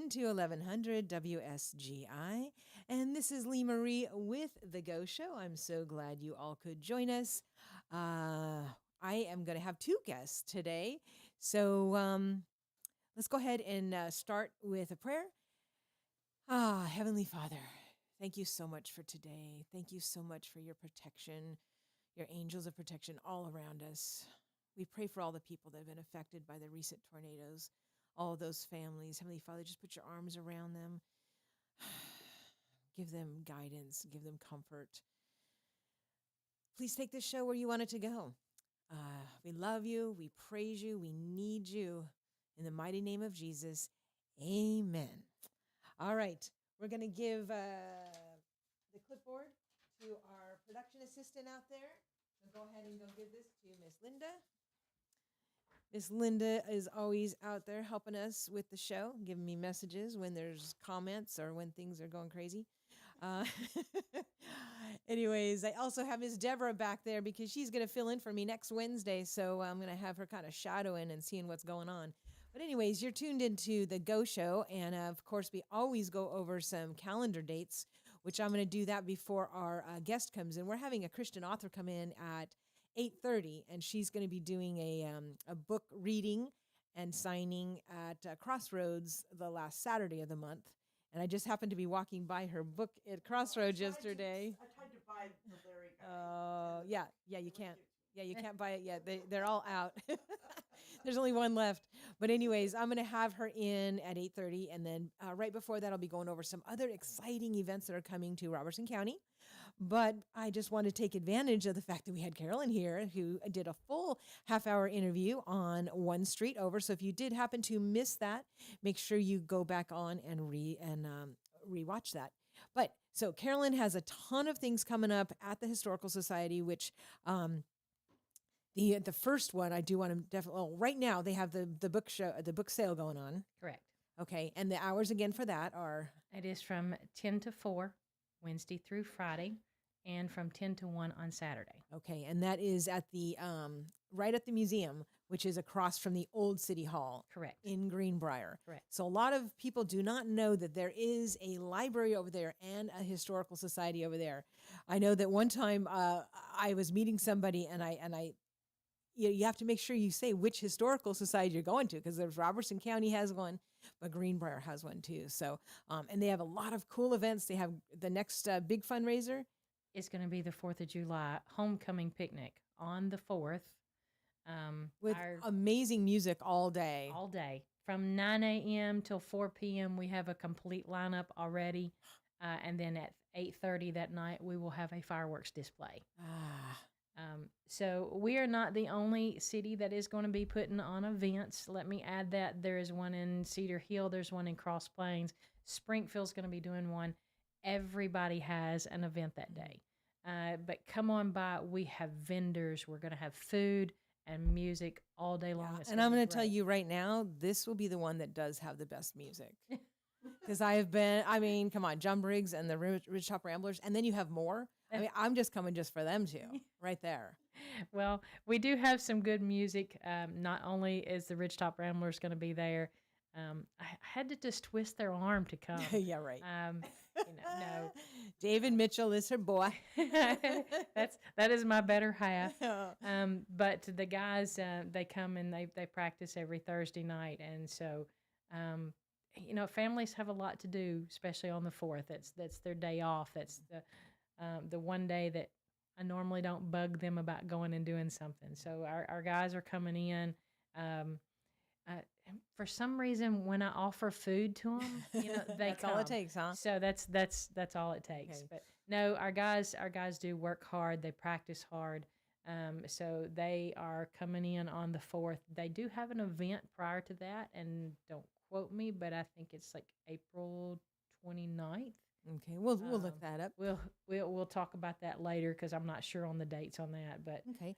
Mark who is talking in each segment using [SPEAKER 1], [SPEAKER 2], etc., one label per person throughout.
[SPEAKER 1] tuned to 1100 WSGI, and this is Lee Marie with The Go Show. I'm so glad you all could join us. I am going to have two guests today, so let's go ahead and start with a prayer. Heavenly Father, thank you so much for today. Thank you so much for your protection, your angels of protection all around us. We pray for all the people that have been affected by the recent tornadoes, all of those families. Heavenly Father, just put your arms around them. Give them guidance. Give them comfort. Please take this show where you want it to go. We love you. We praise you. We need you. In the mighty name of Jesus, amen. All right. We're going to give the clipboard to our production assistant out there. So go ahead and go give this to Miss Linda. Miss Linda is always out there helping us with the show, giving me messages when there's comments or when things are going crazy. Anyways, I also have Miss Deborah back there because she's going to fill in for me next Wednesday. So I'm going to have her kind of shadowing and seeing what's going on. But anyways, you're tuned into The Go Show. And of course, we always go over some calendar dates, which I'm going to do that before our guest comes in. We're having a Christian author come in at 8:30, and she's going to be doing a book reading and signing at Crossroads the last Saturday of the month. And I just happened to be walking by her book at Crossroads yesterday.
[SPEAKER 2] I tried to buy the Larry guy.
[SPEAKER 1] Oh, yeah, you can't. Yeah, you can't buy it yet. They're all out. There's only one left. But anyways, I'm going to have her in at 8:30. And then right before that, I'll be going over some other exciting events that are coming to Robertson County. But I just want to take advantage of the fact that we had Carolyn here who did a full half-hour interview on One Street Over. So if you did happen to miss that, make sure you go back on and rewatch that. But so Carolyn has a ton of things coming up at the Historical Society, which the first one I do want to definitely. Oh, right now they have the book sale going on.
[SPEAKER 3] Correct.
[SPEAKER 1] Okay, and the hours again for that are?
[SPEAKER 3] It is from 10 to 4, Wednesday through Friday, and from 10 to 1 on Saturday.
[SPEAKER 1] Okay, and that is at the right at the museum, which is across from the old City Hall.
[SPEAKER 3] Correct.
[SPEAKER 1] In Greenbrier.
[SPEAKER 3] Correct.
[SPEAKER 1] So a lot of people do not know that there is a library over there and a historical society over there. I know that one time I was meeting somebody and I you have to make sure you say which historical society you're going to, because there's Robertson County has one, but Greenbrier has one too. So, and they have a lot of cool events. They have the next big fundraiser.
[SPEAKER 3] It's going to be the 4th of July homecoming picnic on the 4th.
[SPEAKER 1] With amazing music all day.
[SPEAKER 3] All day. From 9 a.m. till 4 p.m. we have a complete lineup already. And then at 8:30 that night, we will have a fireworks display. So we are not the only city that is going to be putting on events. Let me add that there is one in Cedar Hill. There's one in Cross Plains. Springfield's going to be doing one. Everybody has an event that day. But come on by. We have vendors. We're going to have food and music all day long.
[SPEAKER 1] Yeah. And I'm going to tell you right now, this will be the one that does have the best music. Because come on, John Briggs and the Ridgetop Ramblers, and then you have more. I mean, I'm just coming just for them two, right there.
[SPEAKER 3] Well, we do have some good music. Not only is the Ridgetop Ramblers going to be there, I had to just twist their arm to come.
[SPEAKER 1] Yeah, right.
[SPEAKER 3] No.
[SPEAKER 1] David Mitchell is her boy.
[SPEAKER 3] That is my better half. But the guys, they come and they practice every Thursday night, and so. Families have a lot to do, especially on the 4th. That's their day off. That's the one day that I normally don't bug them about going and doing something. So our guys are coming in. For some reason, when I offer food to them, they
[SPEAKER 1] that's
[SPEAKER 3] come.
[SPEAKER 1] all it takes, huh?
[SPEAKER 3] So that's all it takes.
[SPEAKER 1] Okay.
[SPEAKER 3] But no, our guys do work hard. They practice hard. So they are coming in on the 4th. They do have an event prior to that, and don't quote me, but I think it's like April 29th.
[SPEAKER 1] Okay, we'll look that up.
[SPEAKER 3] We'll talk about that later because I'm not sure on the dates on that. But
[SPEAKER 1] okay,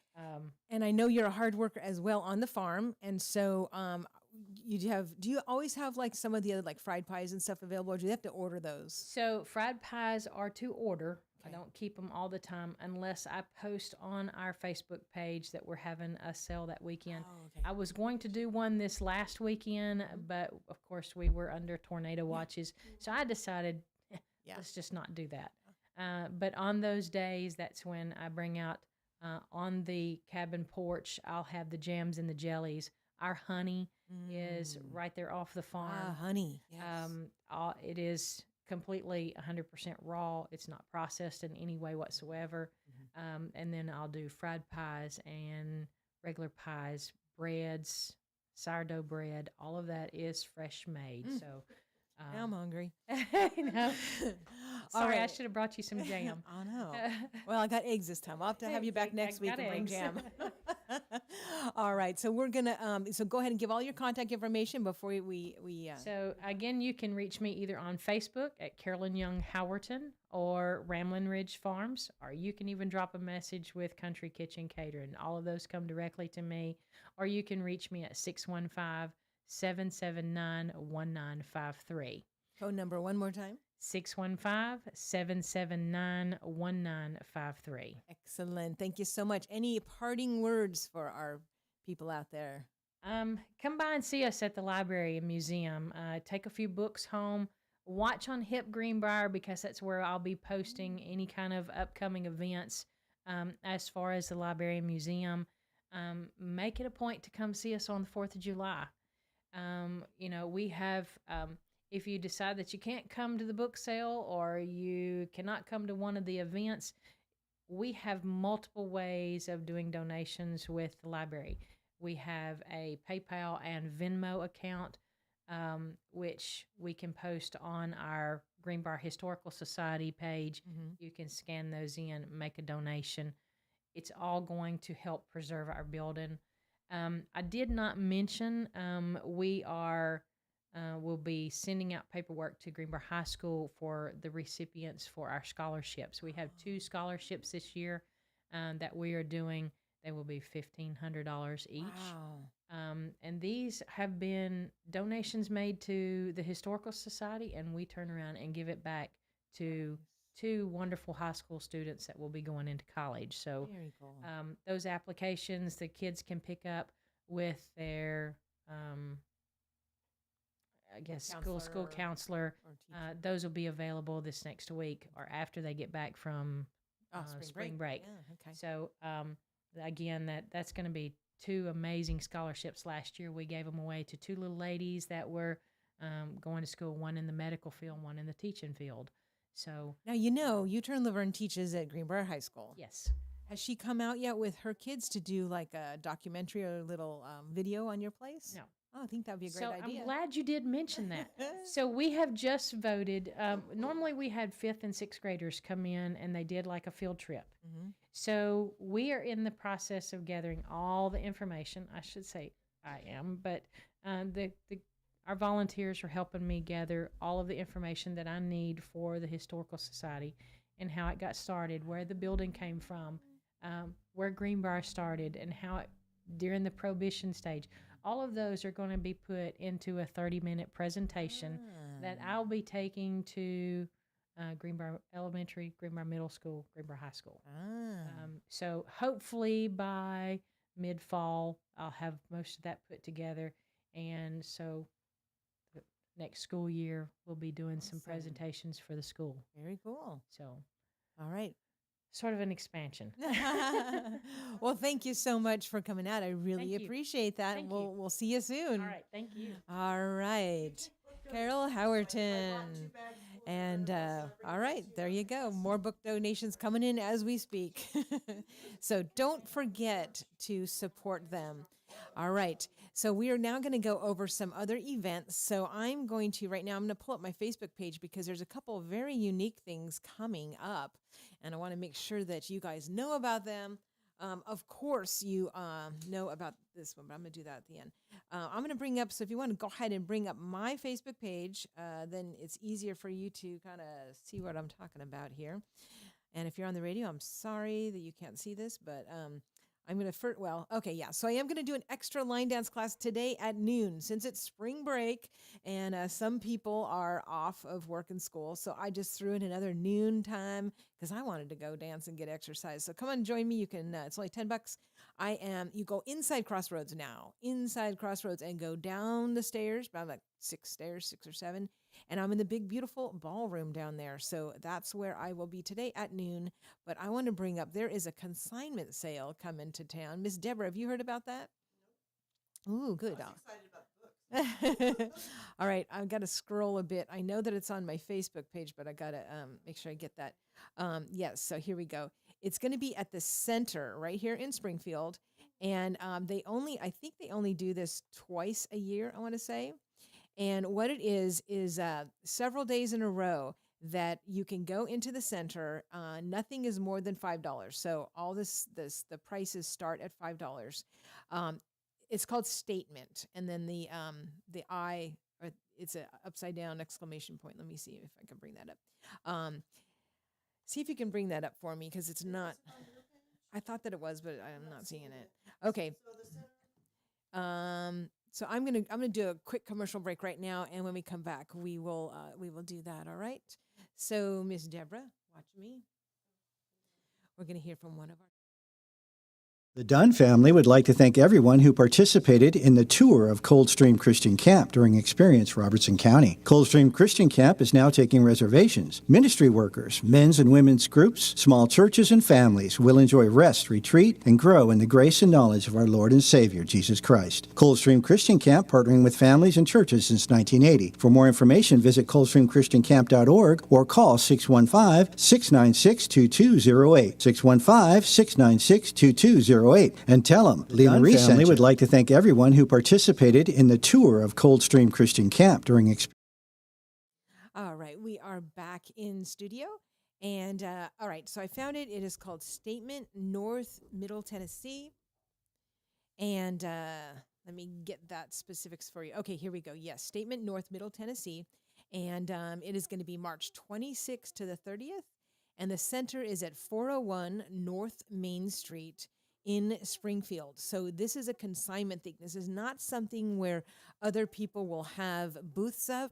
[SPEAKER 1] and I know you're a hard worker as well on the farm, and so do you always have like some of the other like fried pies and stuff available, or do you have to order those?
[SPEAKER 3] So fried pies are to order I don't keep them all the time unless I post on our Facebook page that we're having a sale that weekend.
[SPEAKER 1] Oh, okay.
[SPEAKER 3] I was going to do one this last weekend, but of course we were under tornado watches. So I decided,
[SPEAKER 1] Yeah.
[SPEAKER 3] let's just not do that. But on those days, that's when I bring out on the cabin porch, I'll have the jams and the jellies. Our honey is right there off the farm.
[SPEAKER 1] Ah, honey. Yes.
[SPEAKER 3] It is completely 100% raw. It's not processed in any way whatsoever. And then I'll do fried pies and regular pies, breads, sourdough bread. All of that is fresh made. So
[SPEAKER 1] Now I'm hungry.
[SPEAKER 3] no.
[SPEAKER 1] All
[SPEAKER 3] Sorry, I
[SPEAKER 1] right.
[SPEAKER 3] should have brought you some jam.
[SPEAKER 1] I know. Well, I got eggs this time. I'll have to have you back next week
[SPEAKER 3] got
[SPEAKER 1] and bring
[SPEAKER 3] eggs.
[SPEAKER 1] jam. All right. So we're gonna so go ahead and give all your contact information before we
[SPEAKER 3] So again, you can reach me either on Facebook at Carolyn Young Howerton or Ramblin' Ridge Farms, or you can even drop a message with Country Kitchen Catering. All of those come directly to me, or you can reach me at 615-779-1953.
[SPEAKER 1] phone number one more time.
[SPEAKER 3] 615-779-1953.
[SPEAKER 1] Excellent. Thank you so much. Any parting words for our people out there?
[SPEAKER 3] Come by and see us at the library and museum. Take a few books home. Watch on Hip Greenbrier because that's where I'll be posting any kind of upcoming events as far as the library and museum. Make it a point to come see us on the 4th of July. We have, if you decide that you can't come to the book sale or you cannot come to one of the events, we have multiple ways of doing donations with the library. We have a PayPal and Venmo account, which we can post on our Greenbrier Historical Society page. You can scan those in, make a donation. It's all going to help preserve our building. I did not mention we'll be sending out paperwork to Greenbrier High School for the recipients for our scholarships. We have 2 scholarships this year that we are doing. They will be $1,500 each.
[SPEAKER 1] Wow.
[SPEAKER 3] And these have been donations made to the Historical Society, and we turn around and give it back to 2 wonderful high school students that will be going into college. So
[SPEAKER 1] Very cool.
[SPEAKER 3] those applications the kids can pick up with their school counselor.
[SPEAKER 1] Or teacher.
[SPEAKER 3] Those will be available this next week or after they get back from spring break.
[SPEAKER 1] Yeah, okay.
[SPEAKER 3] So again, that's going to be 2 amazing scholarships. Last year we gave them away to 2 little ladies that were going to school, one in the medical field, one in the teaching field. So
[SPEAKER 1] Now, you turn Laverne teaches at Greenbrier High School.
[SPEAKER 3] yes.
[SPEAKER 1] Has she come out yet with her kids to do like a documentary or a little video on your place?
[SPEAKER 3] No.
[SPEAKER 1] Oh, I think that would be a great
[SPEAKER 3] So
[SPEAKER 1] idea.
[SPEAKER 3] I'm glad you did mention that. So we have just voted. Normally we had 5th and 6th graders come in and they did like a field trip. So we are in the process of gathering all the information. I should say I am, but our volunteers are helping me gather all of the information that I need for the Historical Society and how it got started, where the building came from, where Greenbrier started, and how it, during the Prohibition stage. All of those are going to be put into a 30-minute presentation that I'll be taking to Greenbrier Elementary, Greenbrier Middle School, Greenbrier High School. So hopefully by mid-fall, I'll have most of that put together. And so the next school year, we'll be doing some
[SPEAKER 1] Awesome.
[SPEAKER 3] presentations for the school.
[SPEAKER 1] Very cool.
[SPEAKER 3] So
[SPEAKER 1] All right.
[SPEAKER 3] sort of an expansion.
[SPEAKER 1] Well, thank you so much for coming out. I really
[SPEAKER 3] Thank you.
[SPEAKER 1] appreciate that.
[SPEAKER 3] Thank
[SPEAKER 1] We'll
[SPEAKER 3] you.
[SPEAKER 1] we'll see you soon.
[SPEAKER 3] All right. Thank you.
[SPEAKER 1] All right. Carol Howerton. And all right, there you go. More book donations coming in as we speak. So don't forget to support them. All right. So we are now going to go over some other events. So I'm going to pull up my Facebook page because there's a couple of very unique things coming up. And I want to make sure that you guys know about them. Of course, you know about this one, but I'm going to do that at the end. I'm going to bring up, so if you want to go ahead and bring up my Facebook page, then it's easier for you to kind of see what I'm talking about here. And if you're on the radio, I'm sorry that you can't see this, but I'm going to okay, yeah. So I am going to do an extra line dance class today at noon since it's spring break and some people are off of work and school. So I just threw in another noon time because I wanted to go dance and get exercise. So come on, join me. You can, it's only $10. You go inside Crossroads now, inside Crossroads and go down the stairs, about like 6 stairs, 6 or 7. And I'm in the big, beautiful ballroom down there. So that's where I will be today at noon. But I want to bring up there is a consignment sale coming to town. Miss Deborah, have you heard about that? Ooh, good.
[SPEAKER 2] I was excited about books.
[SPEAKER 1] All right, I've got to scroll a bit. I know that it's on my Facebook page, but I got to make sure I get that. Yes, so here we go. It's going to be at the center right here in Springfield. And I think they only do this twice a year, I want to say. And what it is several days in a row that you can go into the center. Nothing is more than $5. So all the prices start at $5. It's called Statement, and then the I, or it's a upside down exclamation point. Let me see if I can bring that up. See if you can bring that up for me because it's not. I thought that it was, but I'm not seeing it. Okay. So I'm gonna do a quick commercial break right now, and when we come back, we will do that. All right. So Miss Deborah, watch me. We're gonna hear from one of our.
[SPEAKER 4] The Dunn family would like to thank everyone who participated in the tour of Coldstream Christian Camp during Experience Robertson County. Coldstream Christian Camp is now taking reservations. Ministry workers, men's and women's groups, small churches, and families will enjoy rest, retreat, and grow in the grace and knowledge of our Lord and Savior, Jesus Christ. Coldstream Christian Camp, partnering with families and churches since 1980. For more information, visit coldstreamchristiancamp.org or call 615-696-2208. 615-696-2208. And tell them Lee Marie family would like to thank everyone who participated in the tour of Coldstream Christian Camp during
[SPEAKER 1] All right, we are back in studio. And all right, so I found it. It is called Statement, North Middle Tennessee. And let me get that specifics for you. Okay, here we go. Yes, Statement, North Middle Tennessee. And it is going to be March 26th to the 30th. And the center is at 401 North Main Street in Springfield. So this is a consignment thing. This is not something where other people will have booths up.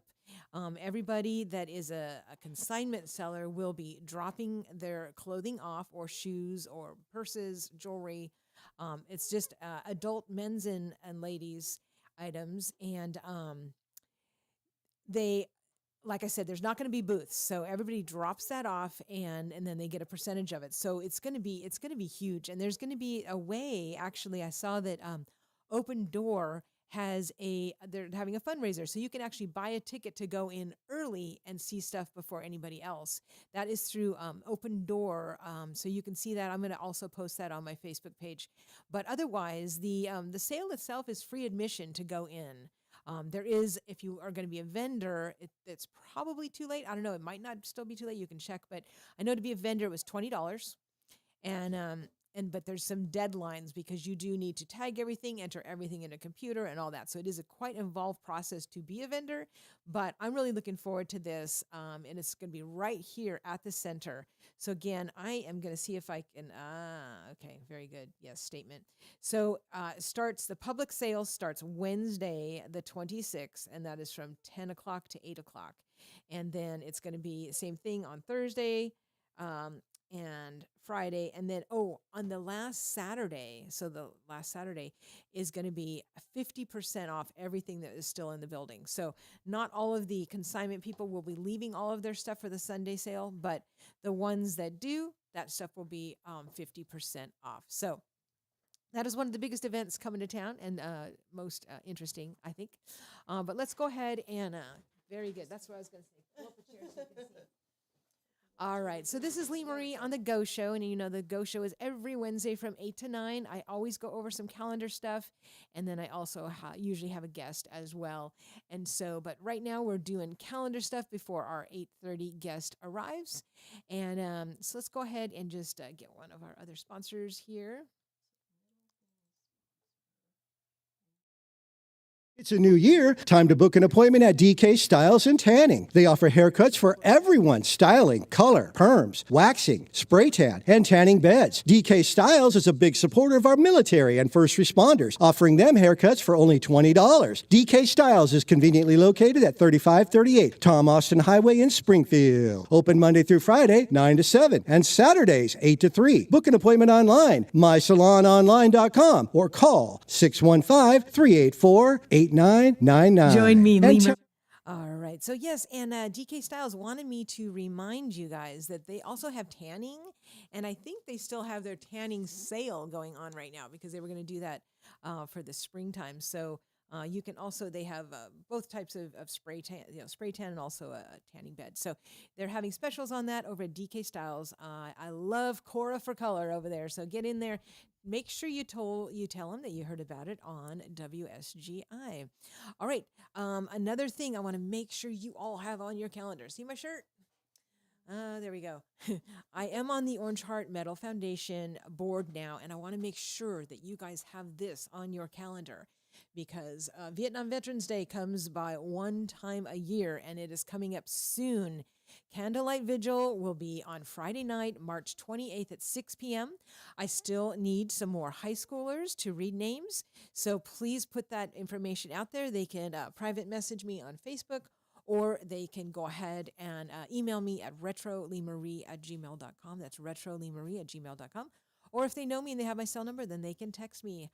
[SPEAKER 1] Everybody that is a consignment seller will be dropping their clothing off, or shoes or purses, jewelry. It's just adult men's and ladies items. And like I said, there's not going to be booths, so everybody drops that off, and then they get a percentage of it. So it's going to be huge, and there's going to be a way. Actually, I saw that Open Door they're having a fundraiser, so you can actually buy a ticket to go in early and see stuff before anybody else. That is through Open Door, so you can see that. I'm going to also post that on my Facebook page. But otherwise, the sale itself is free admission to go in. There is, if you are going to be a vendor, it's probably too late. I don't know. It might not still be too late. You can check, but I know to be a vendor, it was $20. But there's some deadlines because you do need to tag everything, enter everything in a computer and all that. So it is a quite involved process to be a vendor, but I'm really looking forward to this. And it's going to be right here at the center. So again, I am going to see if I can, okay, very good. Yes, Statement. So the public sale starts Wednesday, the 26th, and that is from 10 o'clock to 8 o'clock. And then it's going to be the same thing on Thursday, and Friday, and then on the last Saturday, so the last Saturday is going to be 50% off everything that is still in the building. So not all of the consignment people will be leaving all of their stuff for the Sunday sale, but the ones that do, that stuff will be 50% off. So that is one of the biggest events coming to town, and most interesting, I think. But let's go ahead and very good. That's what I was going to say. Pull up a chair so you can see. All right, so this is Lee Marie on The Go Show, and you know The Go Show is every Wednesday from 8 to 9. I always go over some calendar stuff, and then I also usually have a guest as well. And so, but right now we're doing calendar stuff before our 8:30 guest arrives. And so let's go ahead and just get one of our other sponsors here.
[SPEAKER 4] It's a new year. Time to book an appointment at DK Styles and Tanning. They offer haircuts for everyone: styling, color, perms, waxing, spray tan, and tanning beds. DK Styles is a big supporter of our military and first responders, offering them haircuts for only $20. DK Styles is conveniently located at 3538 Tom Austin Highway in Springfield. Open Monday through Friday, 9 to 7, and Saturdays, 8 to 3. Book an appointment online, mysalononline.com, or call 615-384-8999.
[SPEAKER 1] Join me,
[SPEAKER 4] And
[SPEAKER 1] Lima. All right. So yes, and DK Styles wanted me to remind you guys that they also have tanning, and I think they still have their tanning sale going on right now because they were going to do that for the springtime. So you can also, they have both types of spray tan, spray tan and also a tanning bed. So they're having specials on that over at DK Styles. I love Cora for color over there. So get in there. Make sure you tell them that you heard about it on WSGI. All right. Another thing I want to make sure you all have on your calendar. See my shirt? There we go. I am on the Orange Heart Medal Foundation board now, and I want to make sure that you guys have this on your calendar because Vietnam Veterans Day comes by one time a year, and it is coming up soon. Candlelight Vigil will be on Friday night, March 28th at 6 p.m. I still need some more high schoolers to read names, so please put that information out there. They can private message me on Facebook, or they can go ahead and email me at retrolimarie@gmail.com. That's retrolimarie@gmail.com. Or if they know me and they have my cell number, then they can text me.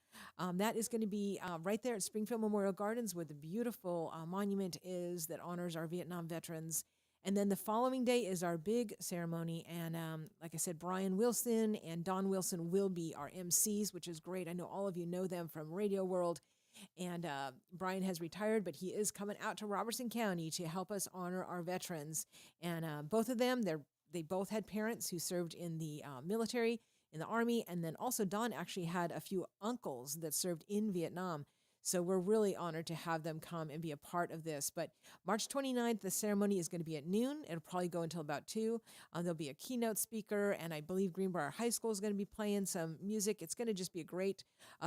[SPEAKER 1] That is going to be right there at Springfield Memorial Gardens, where the beautiful monument is that honors our Vietnam veterans. And then the following day is our big ceremony. And like I said, Brian Wilson and Don Wilson will be our MCs, which is great. I know all of you know them from Radio World. And Brian has retired, but he is coming out to Robertson County to help us honor our veterans. And both of them, they both had parents who served in the military, in the Army. And then also Don actually had a few uncles that served in Vietnam. So we're really honored to have them come and be a part of this. But March 29th, the ceremony is going to be at noon. It'll probably go until about 2. There'll be a keynote speaker, and I believe Greenbrier High School is going to be playing some music. It's going to just be a great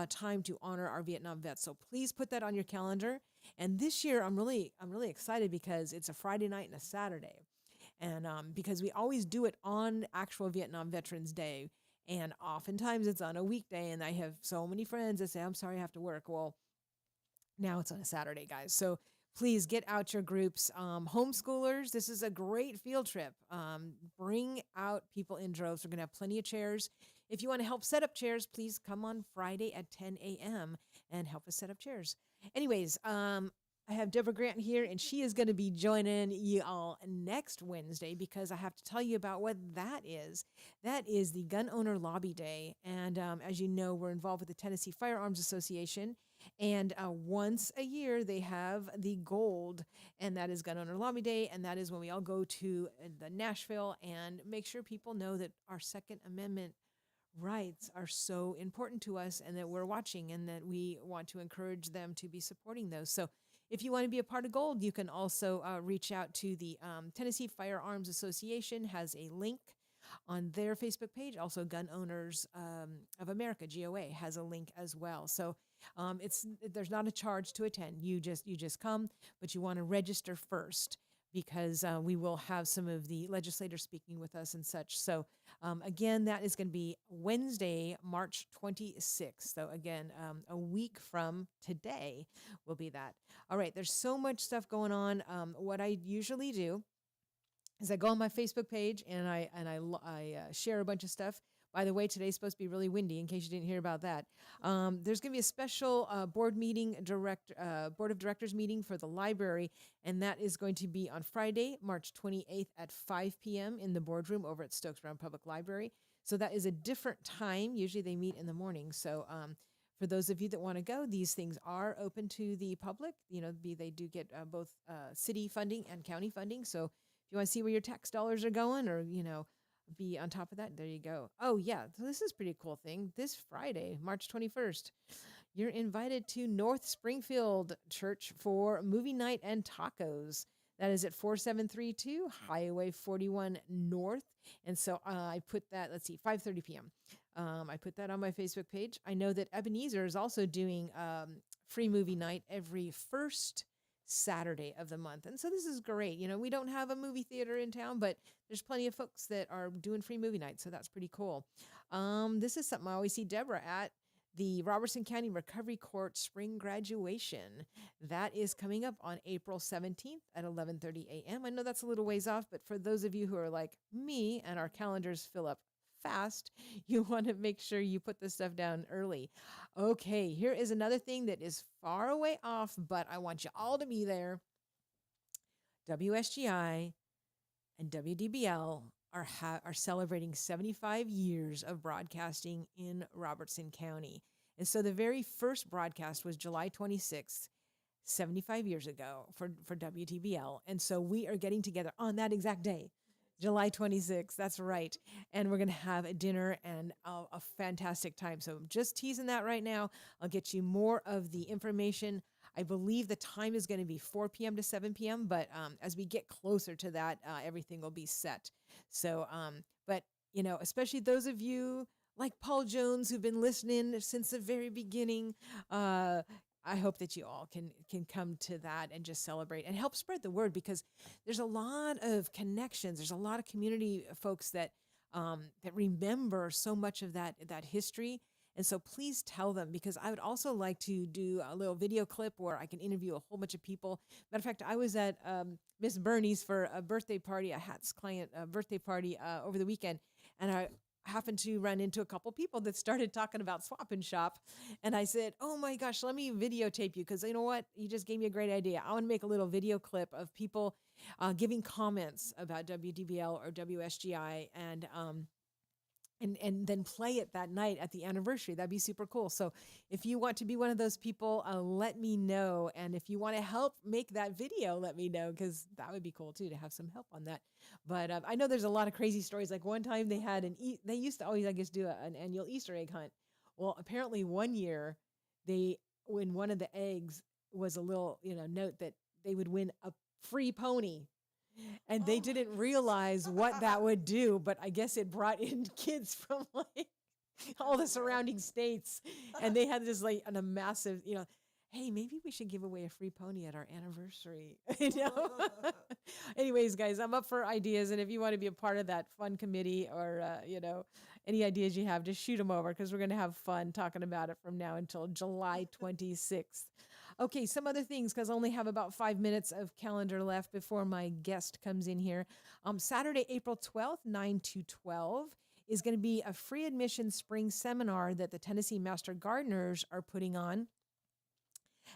[SPEAKER 1] time to honor our Vietnam vets. So please put that on your calendar. And this year, I'm really excited because it's a Friday night and a Saturday. And because we always do it on actual Vietnam Veterans Day. And oftentimes it's on a weekday, and I have so many friends that say, I'm sorry, I have to work. Well, now it's on a Saturday, guys. So please get out your groups. Homeschoolers, this is a great field trip. Bring out people in droves. We're going to have plenty of chairs. If you want to help set up chairs, please come on Friday at 10 a.m. and help us set up chairs. Anyways, I have Deborah Grant here, and she is going to be joining you all next Wednesday because I have to tell you about what that is. That is the Gun Owner Lobby Day. And as you know, we're involved with the Tennessee Firearms Association. And once a year, they have the gold, and that is Gun Owner Lobby Day. And that is when we all go to the Nashville and make sure people know that our Second Amendment rights are so important to us and that we're watching and that we want to encourage them to be supporting those. So if you want to be a part of Gold, you can also reach out to the Tennessee Firearms Association, has a link on their Facebook page. Also, Gun Owners of America, GOA, has a link as well. So there's not a charge to attend. You just come, but you want to register first because we will have some of the legislators speaking with us and such. So again, that is going to be Wednesday, March 26th. So again, a week from today will be that. All right, there's so much stuff going on. What I usually do is I go on my Facebook page and I share a bunch of stuff. By the way, today's supposed to be really windy, in case you didn't hear about that. There's going to be a special board of directors meeting for the library, and that is going to be on Friday, March 28th at 5 p.m. in the boardroom over at Stokes Brown Public Library. So that is a different time. Usually they meet in the morning. So for those of you that want to go, these things are open to the public. They do get both city funding and county funding. So if you want to see where your tax dollars are going or, be on top of that, there you go. Oh, yeah. So this is a pretty cool thing. This Friday, March 21st, you're invited to North Springfield Church for movie night and tacos. That is at 4732 Highway 41 North. And so I put that, 5:30 p.m. I put that on my Facebook page. I know that Ebenezer is also doing free movie night every first Saturday of the month. And so this is great. We don't have a movie theater in town, but there's plenty of folks that are doing free movie nights. So that's pretty cool. This is something I always see Deborah at, the Robertson County Recovery Court spring graduation. That is coming up on April 17th at 11:30 a.m. I know that's a little ways off, but for those of you who are like me and our calendars fill up fast, you want to make sure you put this stuff down early. Okay, here is another thing that is far away off, but I want you all to be there. WSGI and WDBL are celebrating 75 years of broadcasting in Robertson County. And so the very first broadcast was July 26th, 75 years ago for WDBL. And so we are getting together on that exact day, July 26th. That's right. And we're going to have a dinner and a fantastic time. So I'm just teasing that right now. I'll get you more of the information. I believe the time is going to be 4 p.m. to 7 p.m. But as we get closer to that, everything will be set. So, but, especially those of you like Paul Jones who've been listening since the very beginning, I hope that you all can come to that and just celebrate and help spread the word, because there's a lot of connections. There's a lot of community folks that remember so much of that history. And so please tell them, because I would also like to do a little video clip where I can interview a whole bunch of people. Matter of fact, I was at Miss Bernie's for a birthday party, a HATS client birthday party over the weekend. And I happened to run into a couple people that started talking about Swap and Shop. And I said, oh my gosh, let me videotape you, because you know what? You just gave me a great idea. I want to make a little video clip of people giving comments about WDBL or WSGI and then play it that night at the anniversary. That'd be super cool. So if you want to be one of those people, let me know. And if you want to help make that video, let me know, because that would be cool too, to have some help on that. But I know there's a lot of crazy stories. Like one time they had they used to always, I guess, do an annual Easter egg hunt. Well, apparently one year when one of the eggs was a little, note that they would win a free pony. And they didn't realize what that would do, but I guess it brought in kids from like all the surrounding states. And they had this like a massive, hey, maybe we should give away a free pony at our anniversary. Anyways, guys, I'm up for ideas. And if you want to be a part of that fun committee or, any ideas you have, just shoot them over, because we're going to have fun talking about it from now until July 26th. Okay, some other things, because I only have about 5 minutes of calendar left before my guest comes in here. Saturday, April 12th, 9 to 12, is going to be a free admission spring seminar that the Tennessee Master Gardeners are putting on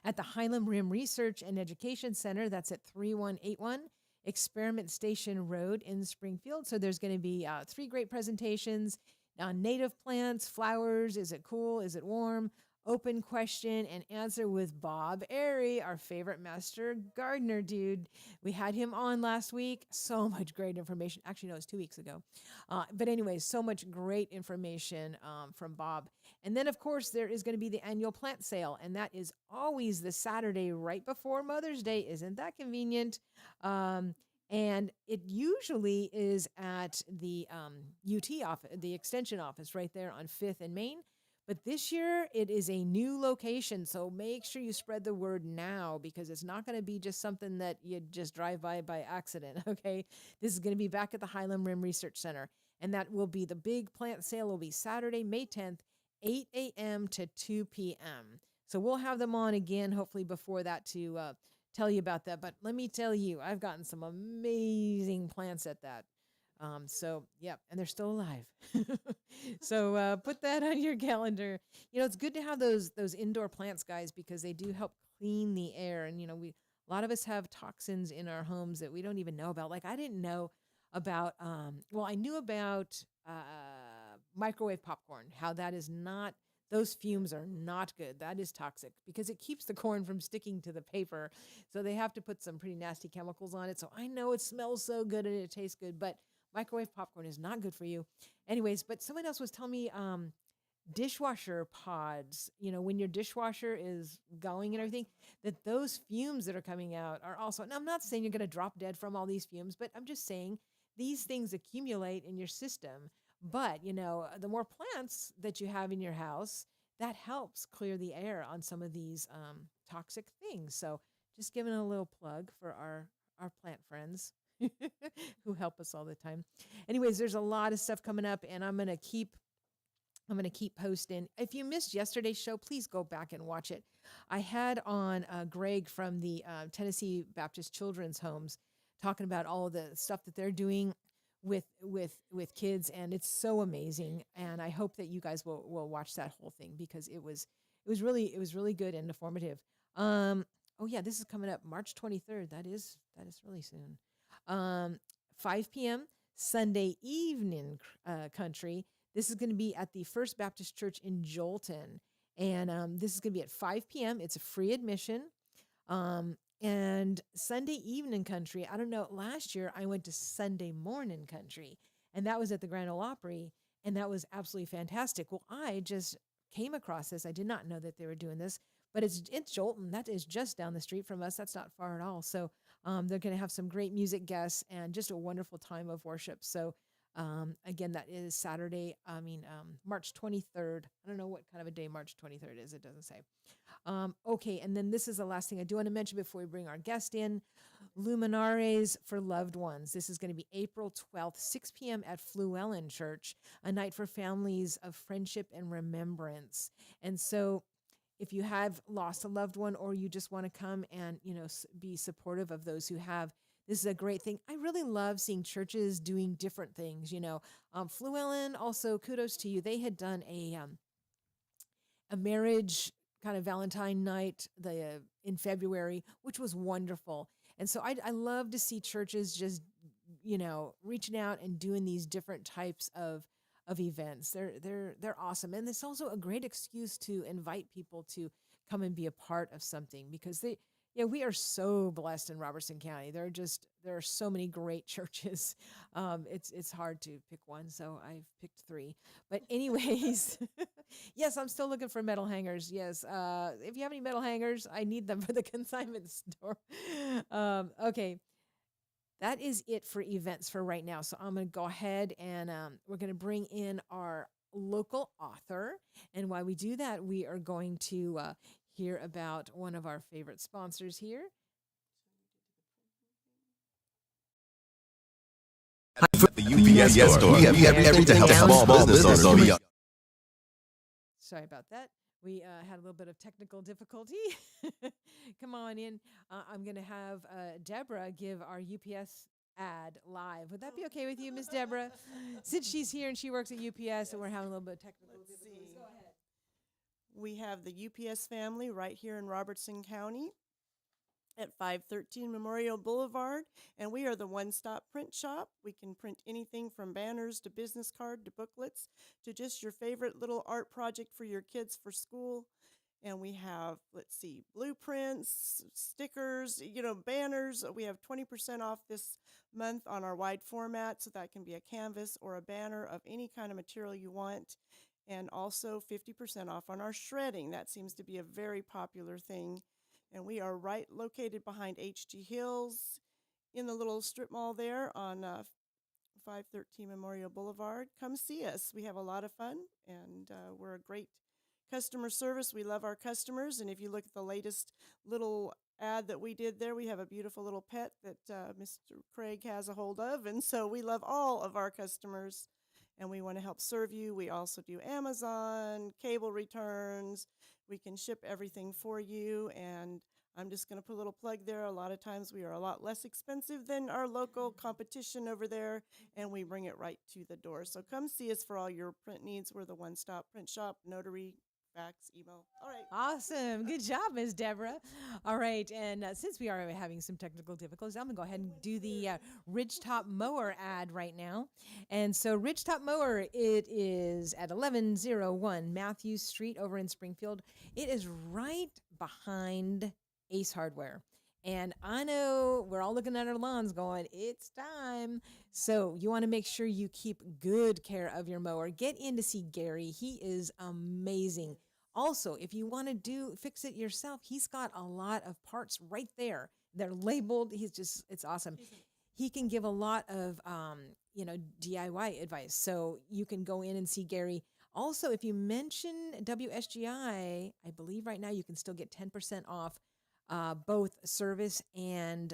[SPEAKER 1] at the Highland Rim Research and Education Center. That's at 3181 Experiment Station Road in Springfield. So there's going to be 3 great presentations on native plants, flowers, is it cool, is it warm, open question and answer with Bob Airy, our favorite master gardener dude. We had him on last week. So much great information. Actually, no, it was 2 weeks ago. But anyways, so much great information from Bob. And then, of course, there is going to be the annual plant sale. And that is always the Saturday right before Mother's Day. Isn't that convenient? And it usually is at the UT office, the extension office right there on 5th and Main. But this year, it is a new location, so make sure you spread the word now, because it's not going to be just something that you just drive by accident, okay? This is going to be back at the Highland Rim Research Center, and that will be the big plant sale will be Saturday, May 10th, 8 a.m. to 2 p.m. So we'll have them on again, hopefully before that, to tell you about that. But let me tell you, I've gotten some amazing plants at that. So, yeah, and they're still alive. So put that on your calendar. It's good to have those indoor plants, guys, because they do help clean the air. And, a lot of us have toxins in our homes that we don't even know about. Like I didn't know about, I knew about microwave popcorn, how that is not, those fumes are not good. That is toxic because it keeps the corn from sticking to the paper. So they have to put some pretty nasty chemicals on it. So I know it smells so good and it tastes good, but microwave popcorn is not good for you. Anyways, but someone else was telling me dishwasher pods, when your dishwasher is going and everything, that those fumes that are coming out are also, and I'm not saying you're going to drop dead from all these fumes, but I'm just saying these things accumulate in your system. But, the more plants that you have in your house, that helps clear the air on some of these toxic things. So just giving a little plug for our plant friends who help us all the time. Anyways, there's a lot of stuff coming up, and I'm gonna keep posting. If you missed yesterday's show, please go back and watch it. I had on Greg from the Tennessee Baptist Children's Homes talking about all of the stuff that they're doing with kids, and it's so amazing. And I hope that you guys will watch that whole thing because it was really good and informative. Oh yeah, this is coming up March 23rd. That is really soon. 5 p.m. Sunday evening country. This is going to be at the First Baptist Church in Jolton. And this is going to be at 5 p.m. It's a free admission. And Sunday evening country, I don't know, last year I went to Sunday morning country, and that was at the Grand Ole Opry, and that was absolutely fantastic. Well, I just came across this. I did not know that they were doing this, but it's Jolton. That is just down the street from us. That's not far at all. So they're going to have some great music guests and just a wonderful time of worship. So again, that is Saturday. March 23rd. I don't know what kind of a day March 23rd is. It doesn't say. Okay. And then this is the last thing I do want to mention before we bring our guest in. Luminares for Loved Ones. This is going to be April 12th, 6 p.m. at Fluellen Church, a night for families of friendship and remembrance. And so if you have lost a loved one or you just want to come and, be supportive of those who have, this is a great thing. I really love seeing churches doing different things. Fluellen, also kudos to you. They had done a marriage kind of Valentine night in February, which was wonderful. And so I love to see churches just, reaching out and doing these different types of events. They're awesome. And it's also a great excuse to invite people to come and be a part of something because we are so blessed in Robertson County. There are so many great churches. It's hard to pick one, so I've picked 3. But anyways, yes, I'm still looking for metal hangers. Yes, if you have any metal hangers, I need them for the consignment store. Okay, that is it for events for right now. So I'm going to go ahead and we're going to bring in our local author. And while we do that, we are going to hear about one of our favorite sponsors here.
[SPEAKER 5] The UPS store. We have everything to help small business owners.
[SPEAKER 1] Sorry about that. We had a little bit of technical difficulty. Come on in. I'm going to have Deborah give our UPS ad live. Would that be okay with you, Miss Deborah? Since she's here and she works at UPS and we're having a little bit of technical difficulties. Go ahead.
[SPEAKER 2] We have the UPS family right here in Robertson County at 513 Memorial Boulevard, and we are the one-stop print shop. We can print anything from banners to business card to booklets to just your favorite little art project for your kids for school. And we have, blueprints, stickers, banners. We have 20% off this month on our wide format, so that can be a canvas or a banner of any kind of material you want. And also 50% off on our shredding. That seems to be a very popular thing. And we are right located behind H.G. Hills in the little strip mall there on 513 Memorial Boulevard. Come see us. We have a lot of fun, and we're a great customer service. We love our customers. And if you look at the latest little ad that we did there, we have a beautiful little pet that Mr. Craig has a hold of. And so we love all of our customers. And we want to help serve you. We also do Amazon, cable returns. We can ship everything for you. And I'm just going to put a little plug there. A lot of times we are a lot less expensive than our local competition over there, and we bring it right to the door. So come see us for all your print needs. We're the one-stop print shop, notary, fax, email. All right.
[SPEAKER 1] Awesome. Good job, Ms. Deborah. All right. And since we are having some technical difficulties, I'm going to go ahead and do the Ridgetop Mower ad right now. And so Ridgetop Mower, it is at 1101 Matthews Street over in Springfield. It is right behind Ace Hardware. And I know we're all looking at our lawns going, it's time. So you want to make sure you keep good care of your mower. Get in to see Gary. He is amazing. Also, if you want to fix it yourself, he's got a lot of parts right there. They're labeled. It's awesome. He can give a lot of, DIY advice. So you can go in and see Gary. Also, if you mention WSGI, I believe right now you can still get 10% off both service and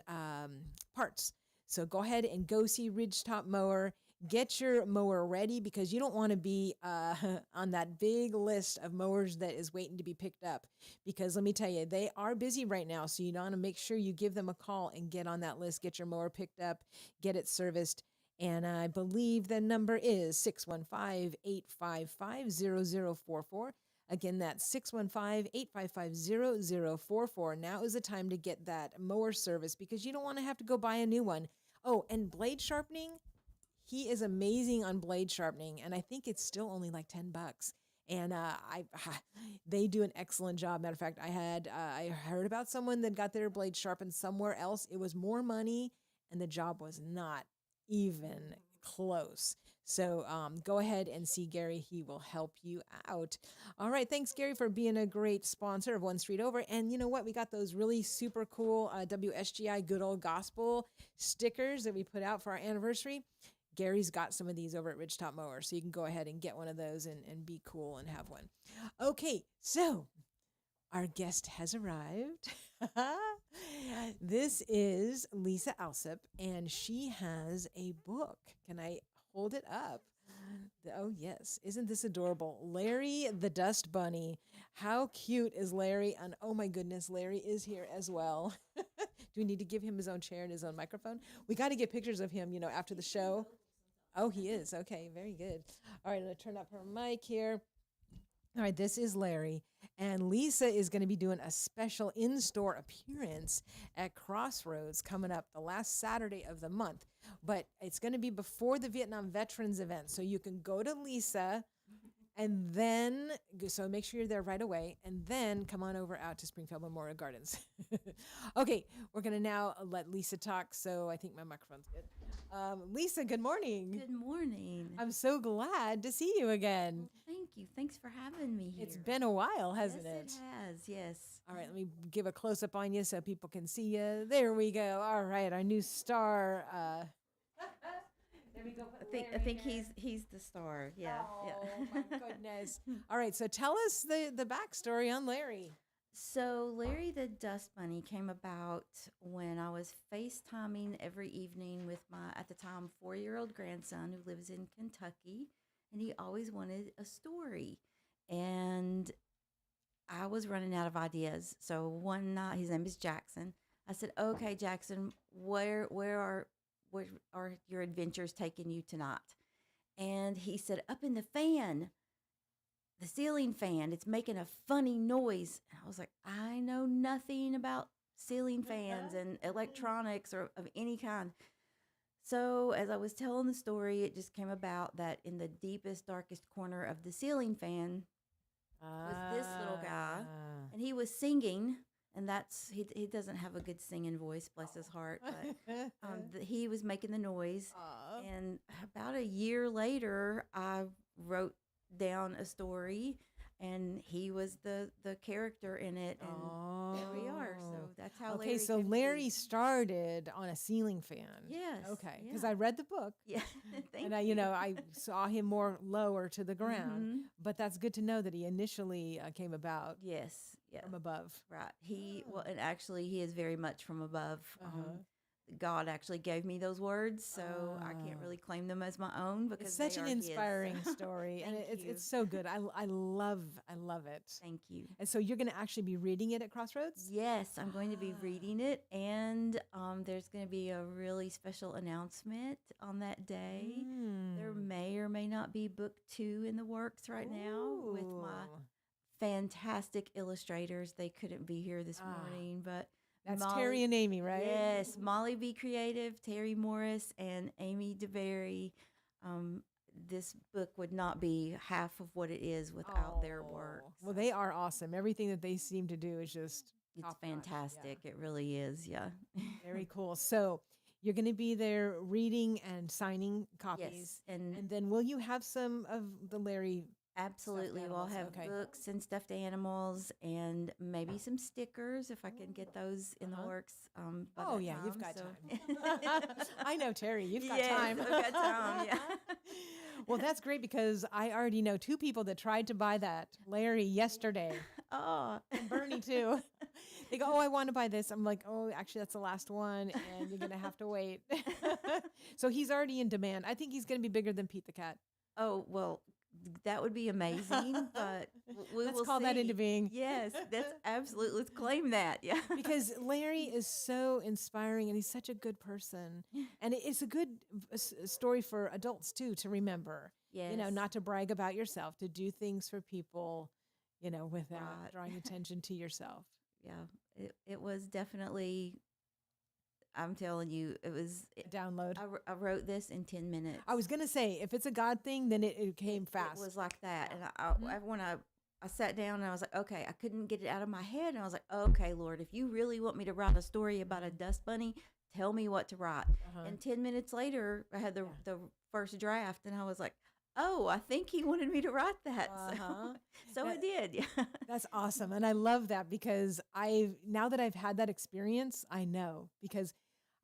[SPEAKER 1] parts. So go ahead and go see Ridgetop Mower. Get your mower ready because you don't want to be on that big list of mowers that is waiting to be picked up. Because let me tell you, they are busy right now. So you want to make sure you give them a call and get on that list, get your mower picked up, get it serviced. And I believe the number is 615-855-0044. Again, that's 615-855-0044. Now is the time to get that mower service because you don't want to have to go buy a new one. Oh, and blade sharpening, he is amazing on blade sharpening, and I think it's still only like $10. And they do an excellent job. Matter of fact, I heard about someone that got their blade sharpened somewhere else. It was more money, and the job was not even close. So go ahead and see Gary. He will help you out. All right. Thanks, Gary, for being a great sponsor of One Street Over. And you know what? We got those really super cool WSGI Good Old Gospel stickers that we put out for our anniversary. Gary's got some of these over at Ridgetop Mower, so you can go ahead and get one of those and be cool and have one. Okay, so our guest has arrived. This is Lisa Alsop, and she has a book. Can I hold it up? Oh, yes. Isn't this adorable? Larry the Dust Bunny. How cute is Larry? And oh, my goodness, Larry is here as well. Do we need to give him his own chair and his own microphone? We got to get pictures of him, after the show. Oh, he is. Okay, very good. All right, I'm going to turn up her mic here. All right, this is Larry, and Lisa is going to be doing a special in-store appearance at Crossroads coming up the last Saturday of the month, but it's going to be before the Vietnam Veterans event, so you can go to Lisa, and then, so make sure you're there right away, and then come on over out to Springfield Memorial Gardens. Okay, we're going to now let Lisa talk, so I think my microphone's good. Lisa, good morning.
[SPEAKER 6] Good morning.
[SPEAKER 1] I'm so glad to see you again.
[SPEAKER 6] Well, thank you. Thanks for having me here.
[SPEAKER 1] It's been a while, hasn't
[SPEAKER 6] yes,
[SPEAKER 1] it?
[SPEAKER 6] It has, yes.
[SPEAKER 1] All right, let me give a close-up on you so people can see you. There we go. All right, our new star. There we go.
[SPEAKER 6] I think he's the star. Yeah.
[SPEAKER 1] Oh,
[SPEAKER 6] yeah.
[SPEAKER 1] my goodness. All right, so tell us the backstory on Larry.
[SPEAKER 6] So Larry the Dust Bunny came about when I was FaceTiming every evening with my, at the time, 4-year-old grandson who lives in Kentucky, and he always wanted a story. And I was running out of ideas. So one night, his name is Jackson. I said, "Okay, Jackson, where are your adventures taking you tonight?" And he said, "Up in the fan. The ceiling fan, it's making a funny noise." And I was like, I know nothing about ceiling fans and electronics or of any kind. So as I was telling the story, it just came about that in the deepest, darkest corner of the ceiling fan was this little guy, and he was singing. And that's he doesn't have a good singing voice, bless his heart, but he was making the noise. And about a year later, I wrote down a story, and he was the character in it, and there we are. So that's how.
[SPEAKER 1] Okay,
[SPEAKER 6] Larry
[SPEAKER 1] so
[SPEAKER 6] came to
[SPEAKER 1] Larry
[SPEAKER 6] be.
[SPEAKER 1] started on a ceiling fan.
[SPEAKER 6] Yes.
[SPEAKER 1] Okay, because
[SPEAKER 6] yeah.
[SPEAKER 1] I read the book.
[SPEAKER 6] Yeah. Thank
[SPEAKER 1] And
[SPEAKER 6] you.
[SPEAKER 1] I saw him more lower to the ground,
[SPEAKER 6] Mhm.
[SPEAKER 1] but that's good to know that he initially came about
[SPEAKER 6] Yes. Yeah.
[SPEAKER 1] from above.
[SPEAKER 6] Right. Well, and actually, he is very much from above.
[SPEAKER 1] Uh-huh.
[SPEAKER 6] God actually gave me those words, so I can't really claim them as my own because
[SPEAKER 1] It's such
[SPEAKER 6] they
[SPEAKER 1] an
[SPEAKER 6] are his.
[SPEAKER 1] inspiring story, and
[SPEAKER 6] Thank you.
[SPEAKER 1] it's so good. I love it.
[SPEAKER 6] Thank you.
[SPEAKER 1] And so you're going to actually be reading it at Crossroads?
[SPEAKER 6] Yes, I'm going to be reading it, and there's going to be a really special announcement on that day. There may or may not be book 2 in the works right now with my fantastic illustrators. They couldn't be here this morning, but
[SPEAKER 1] That's Terry and Amy, right?
[SPEAKER 6] Yes, Molly B. Creative, Terry Morris, and Amy DeBerry. This book would not be half of what it is without their work.
[SPEAKER 1] Well, they are awesome. Everything that they seem to do is just
[SPEAKER 6] It's
[SPEAKER 1] top-notch.
[SPEAKER 6] fantastic. It really is. Yeah.
[SPEAKER 1] Very cool. So you're going to be there reading and signing copies.
[SPEAKER 6] Yes, and
[SPEAKER 1] And then will you have some of the Larry?
[SPEAKER 6] absolutely, we'll
[SPEAKER 1] animals,
[SPEAKER 6] have
[SPEAKER 1] okay.
[SPEAKER 6] books and stuffed animals, and maybe some stickers if I can get those in the works. By
[SPEAKER 1] Oh,
[SPEAKER 6] that
[SPEAKER 1] yeah, you've
[SPEAKER 6] time,
[SPEAKER 1] got
[SPEAKER 6] so-
[SPEAKER 1] time. I know, Terry, you've got
[SPEAKER 6] Yes,
[SPEAKER 1] time.
[SPEAKER 6] I've got time, yeah.
[SPEAKER 1] Well, that's great because I already know two people that tried to buy that. Larry yesterday
[SPEAKER 6] Oh,
[SPEAKER 1] and Bernie too. They go, "Oh, I want to buy this." I'm like, "Oh, actually, that's the last one, and you're gonna have to wait." So he's already in demand. I think he's gonna be bigger than Pete the Cat.
[SPEAKER 6] oh well, that would be amazing, but we
[SPEAKER 1] Let's
[SPEAKER 6] will
[SPEAKER 1] call that into
[SPEAKER 6] see.
[SPEAKER 1] being.
[SPEAKER 6] Yes, that's absolutely. Let's claim that. Yeah.
[SPEAKER 1] Because Larry is so inspiring and he's such a good person. And it's a good story for adults too to remember.
[SPEAKER 6] Yes.
[SPEAKER 1] You know, not to brag about yourself, to do things for people, you know, without
[SPEAKER 6] Right.
[SPEAKER 1] drawing attention to yourself.
[SPEAKER 6] Yeah. It was definitely. I'm telling you, it was.
[SPEAKER 1] Download.
[SPEAKER 6] I wrote this in 10 minutes.
[SPEAKER 1] I was going to say, if it's a God thing, then it came fast.
[SPEAKER 6] It was like that, and when I sat down and I was like, okay, I couldn't get it out of my head, and I was like, okay, Lord, if you really want me to write a story about a dust bunny, tell me what to write. And 10 minutes later, I had the first draft, and I was like, oh, I think he wanted me to write that. So I did. Yeah.
[SPEAKER 1] That's awesome. And I love that because now that I've had that experience, I know because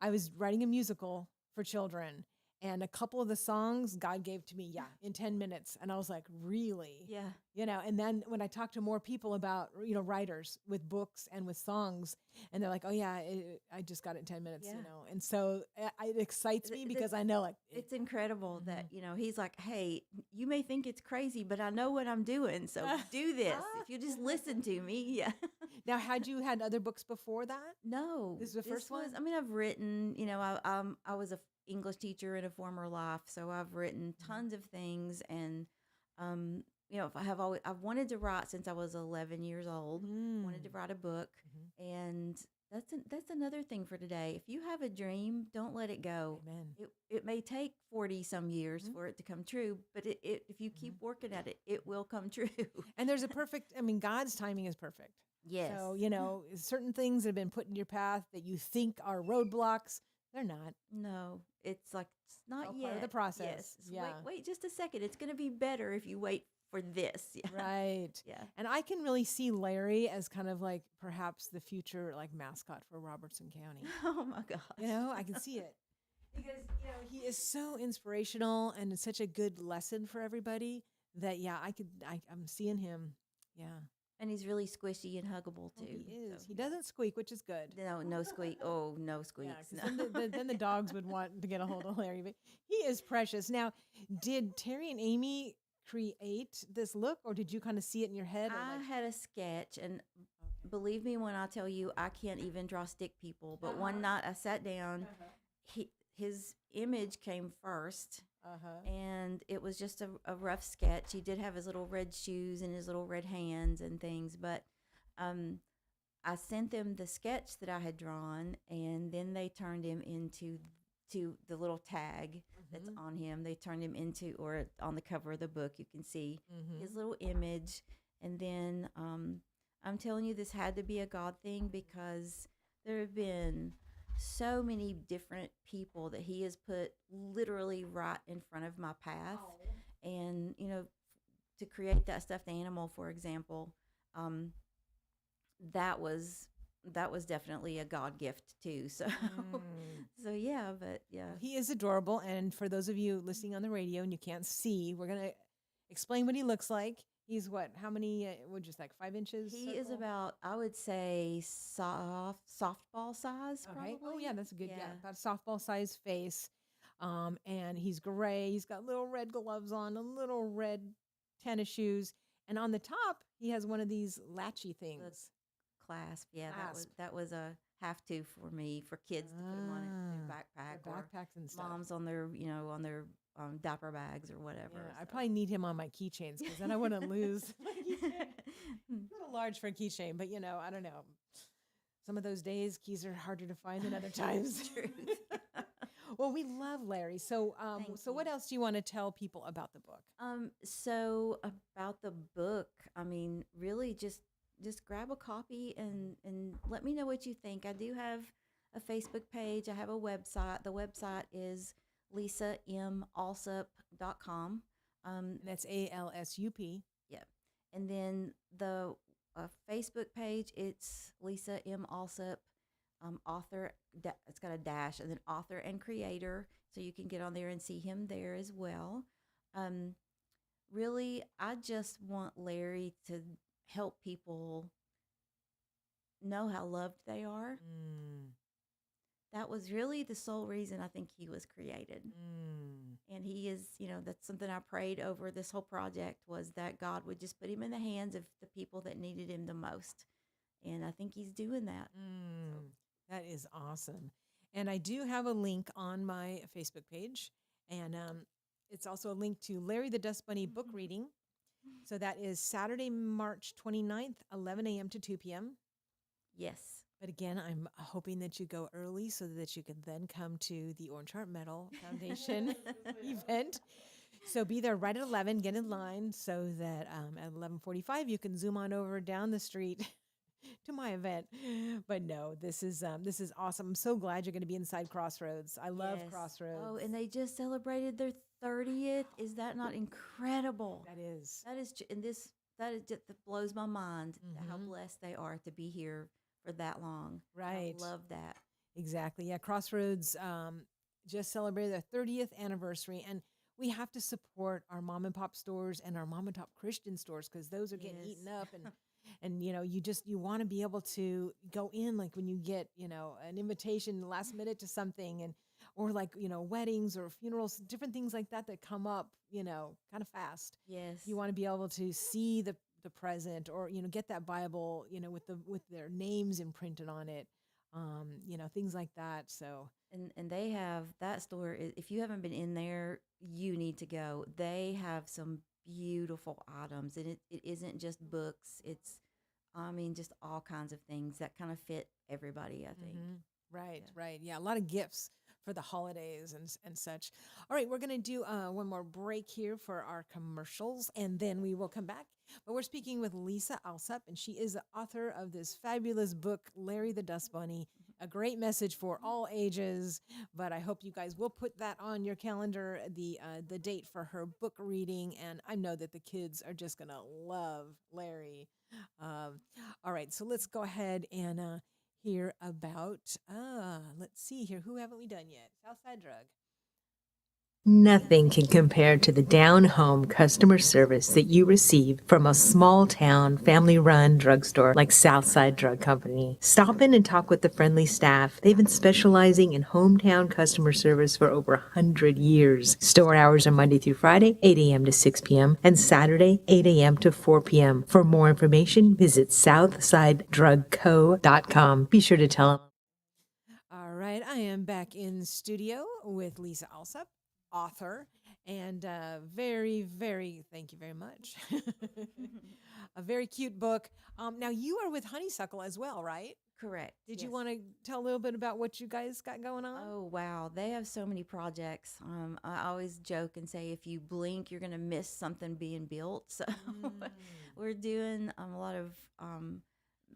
[SPEAKER 1] I was writing a musical for children and a couple of the songs God gave to me, in 10 minutes. And I was like, really?
[SPEAKER 6] Yeah.
[SPEAKER 1] You know, and then when I talk to more people about, writers with books and with songs, and they're like, oh yeah, I just got it in 10 minutes,
[SPEAKER 6] Yeah.
[SPEAKER 1] And so it excites me because I know
[SPEAKER 6] It's incredible that, he's like, hey, you may think it's crazy, but I know what I'm doing. So do this. If you just listen to me. Yeah.
[SPEAKER 1] Now, had you had other books before that?
[SPEAKER 6] No.
[SPEAKER 1] This is the first one?
[SPEAKER 6] I mean, I've written, I was a English teacher in a former life, so I've written tons of things, and I've wanted to write since I was 11 years old. Wanted to write a book, and that's another thing for today. If you have a dream, don't let it go.
[SPEAKER 1] Amen.
[SPEAKER 6] It may take 40 some years for it to come true, but if you keep working at it, it will come true.
[SPEAKER 1] And there's God's timing is perfect.
[SPEAKER 6] Yes.
[SPEAKER 1] So, certain things that have been put in your path that you think are roadblocks, they're not.
[SPEAKER 6] No, it's not
[SPEAKER 1] all
[SPEAKER 6] yet.
[SPEAKER 1] part of the process.
[SPEAKER 6] Yes.
[SPEAKER 1] Yeah.
[SPEAKER 6] Wait just a second. It's going to be better if you wait for this. Yeah.
[SPEAKER 1] Right.
[SPEAKER 6] Yeah.
[SPEAKER 1] And I can really see Larry as kind of like perhaps the future mascot for Robertson County.
[SPEAKER 6] Oh my gosh.
[SPEAKER 1] I can see it. Because, he is so inspirational and it's such a good lesson for everybody that, I'm seeing him. Yeah.
[SPEAKER 6] And he's really squishy and huggable too.
[SPEAKER 1] He is.
[SPEAKER 6] so-
[SPEAKER 1] He doesn't squeak, which is good.
[SPEAKER 6] No squeak. Oh, no squeaks.
[SPEAKER 1] Yeah,
[SPEAKER 6] No.
[SPEAKER 1] 'cause then the dogs would want to get a hold of Larry. But he is precious. Now, did Terry and Amy create this look, or did you kind of see it in your head?
[SPEAKER 6] I had a sketch, and believe me when I tell you, I can't even draw stick people. But one night I sat down, his image came first, and it was just a rough sketch. He did have his little red shoes and his little red hands and things, but I sent them the sketch that I had drawn, and then they turned him into the little tag that's on him. They turned him into, or on the cover of the book, you can see his little image. And then I'm telling you, this had to be a God thing because there have been so many different people that he has put literally right in front of my path. And, to create that stuffed animal, for example, that was definitely a God gift too. So, so yeah, but yeah.
[SPEAKER 1] He is adorable. And for those of you listening on the radio and you can't see, we're going to explain what he looks like. He's what? How many? Just like 5 inches?
[SPEAKER 6] He is
[SPEAKER 1] circle?
[SPEAKER 6] about, I would say, softball size,
[SPEAKER 1] Okay.
[SPEAKER 6] probably.
[SPEAKER 1] Oh, yeah, that's a good, about a softball size face. And he's gray. He's got little red gloves on, a little red tennis shoes. And on the top, he has one of these latchy things.
[SPEAKER 6] Clasp. Yeah,
[SPEAKER 1] Clasp.
[SPEAKER 6] that was a have to for me, for kids to put them on their backpack,
[SPEAKER 1] Their
[SPEAKER 6] or
[SPEAKER 1] backpacks and stuff.
[SPEAKER 6] moms on their, on their diaper bags or whatever.
[SPEAKER 1] Yeah, I
[SPEAKER 6] so.
[SPEAKER 1] probably need him on my keychains because then I wouldn't lose my keychain. A little large for a keychain, but I don't know. Some of those days, keys are harder to find than other times.
[SPEAKER 6] Truth.
[SPEAKER 1] Well, we love Larry. So,
[SPEAKER 6] Thank
[SPEAKER 1] what
[SPEAKER 6] you.
[SPEAKER 1] else do you want to tell people about the book?
[SPEAKER 6] So about the book, I mean, really just grab a copy and let me know what you think. I do have a Facebook page. I have a website. The website is lisamallsup.com.
[SPEAKER 1] And that's ALSUP.
[SPEAKER 6] Yeah. And then the Facebook page, it's Lisa M. Allsup, author. It's got a dash, and then author and creator. So you can get on there and see him there as well. Um, really, I just want Larry to help people know how loved they are.
[SPEAKER 1] Mm,
[SPEAKER 6] That was really the sole reason I think he was created.
[SPEAKER 1] mm.
[SPEAKER 6] And he is, that's something I prayed over this whole project, was that God would just put him in the hands of the people that needed him the most. And I think he's doing that. So,
[SPEAKER 1] That is awesome. And I do have a link on my Facebook page. And it's also a link to Larry the Dust Bunny book reading. So that is Saturday, March 29th, 11 a.m. to 2 p.m.
[SPEAKER 6] yes.
[SPEAKER 1] But again, I'm hoping that you go early so that you can then come to the Orange Heart Medal Foundation event. So be there right at 11, get in line so that at 11:45 you can zoom on over down the street to my event. But no, this is awesome. I'm so glad you're going to be inside Crossroads. I love
[SPEAKER 6] Yes.
[SPEAKER 1] Crossroads.
[SPEAKER 6] Oh, and they just celebrated their 30th. Is that not incredible?
[SPEAKER 1] That is.
[SPEAKER 6] That is, and this, that is just, that blows my mind how
[SPEAKER 1] Mhm.
[SPEAKER 6] blessed they are to be here for that long.
[SPEAKER 1] Right.
[SPEAKER 6] I love that.
[SPEAKER 1] Exactly. Yeah, Crossroads just celebrated their 30th anniversary, and we have to support our mom and pop stores and our mom and pop Christian stores because those are getting eaten
[SPEAKER 6] Yes.
[SPEAKER 1] up, and you want to be able to go in like when you get an invitation last minute to something, and or like weddings or funerals, different things like that that come up kind of fast.
[SPEAKER 6] Yes.
[SPEAKER 1] You want to be able to see the present, or get that Bible with their names imprinted on it, things like that. So
[SPEAKER 6] And they have that store. If you haven't been in there, you need to go. They have some beautiful items, and it isn't just books. It's, I mean, just all kinds of things that kind of fit everybody, I think.
[SPEAKER 1] right,
[SPEAKER 6] Yeah.
[SPEAKER 1] right, yeah, a lot of gifts for the holidays and such. All right, we're gonna do one more break here for our commercials, and then we will come back. But we're speaking with Lisa Alsop, and she is the author of this fabulous book, Larry the Dust Bunny. A great message for all ages, but I hope you guys will put that on your calendar, the date for her book reading, and I know that the kids are just gonna love Larry. All right, so let's go ahead and hear about. Let's see here. Who haven't we done yet? Southside Drug.
[SPEAKER 7] Nothing can compare to the down home customer service that you receive from a small town, family run drugstore like Southside Drug Company. Stop in and talk with the friendly staff. They've been specializing in hometown customer service for over 100 years. Store hours are Monday through Friday, 8 a.m. to 6 p.m., and Saturday, 8 a.m. to 4 p.m. For more information, visit SouthsideDrugCo.com. Be sure to tell them.
[SPEAKER 1] All right, I am back in studio with Lisa Alsop, author, and very, very, thank you very much. A very cute book. Now, you are with Honeysuckle as well, right?
[SPEAKER 6] Correct.
[SPEAKER 1] Did you
[SPEAKER 6] yes.
[SPEAKER 1] want to tell a little bit about what you guys got going on?
[SPEAKER 6] Oh, wow. They have so many projects. I always joke and say if you blink, you're going to miss something being built. So we're doing a lot of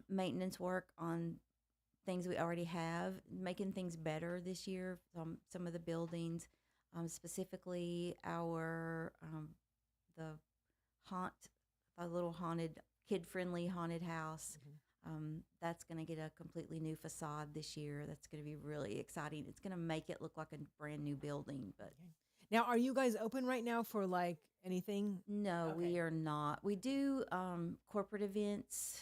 [SPEAKER 6] maintenance work on things we already have, making things better this year. Some of the buildings, specifically the haunt, a little haunted, kid-friendly haunted house. That's going to get a completely new facade this year. That's going to be really exciting. It's going to make it look like a brand new building. But
[SPEAKER 1] Now, are you guys open right now for like anything?
[SPEAKER 6] no,
[SPEAKER 1] Okay.
[SPEAKER 6] we are not. We do corporate events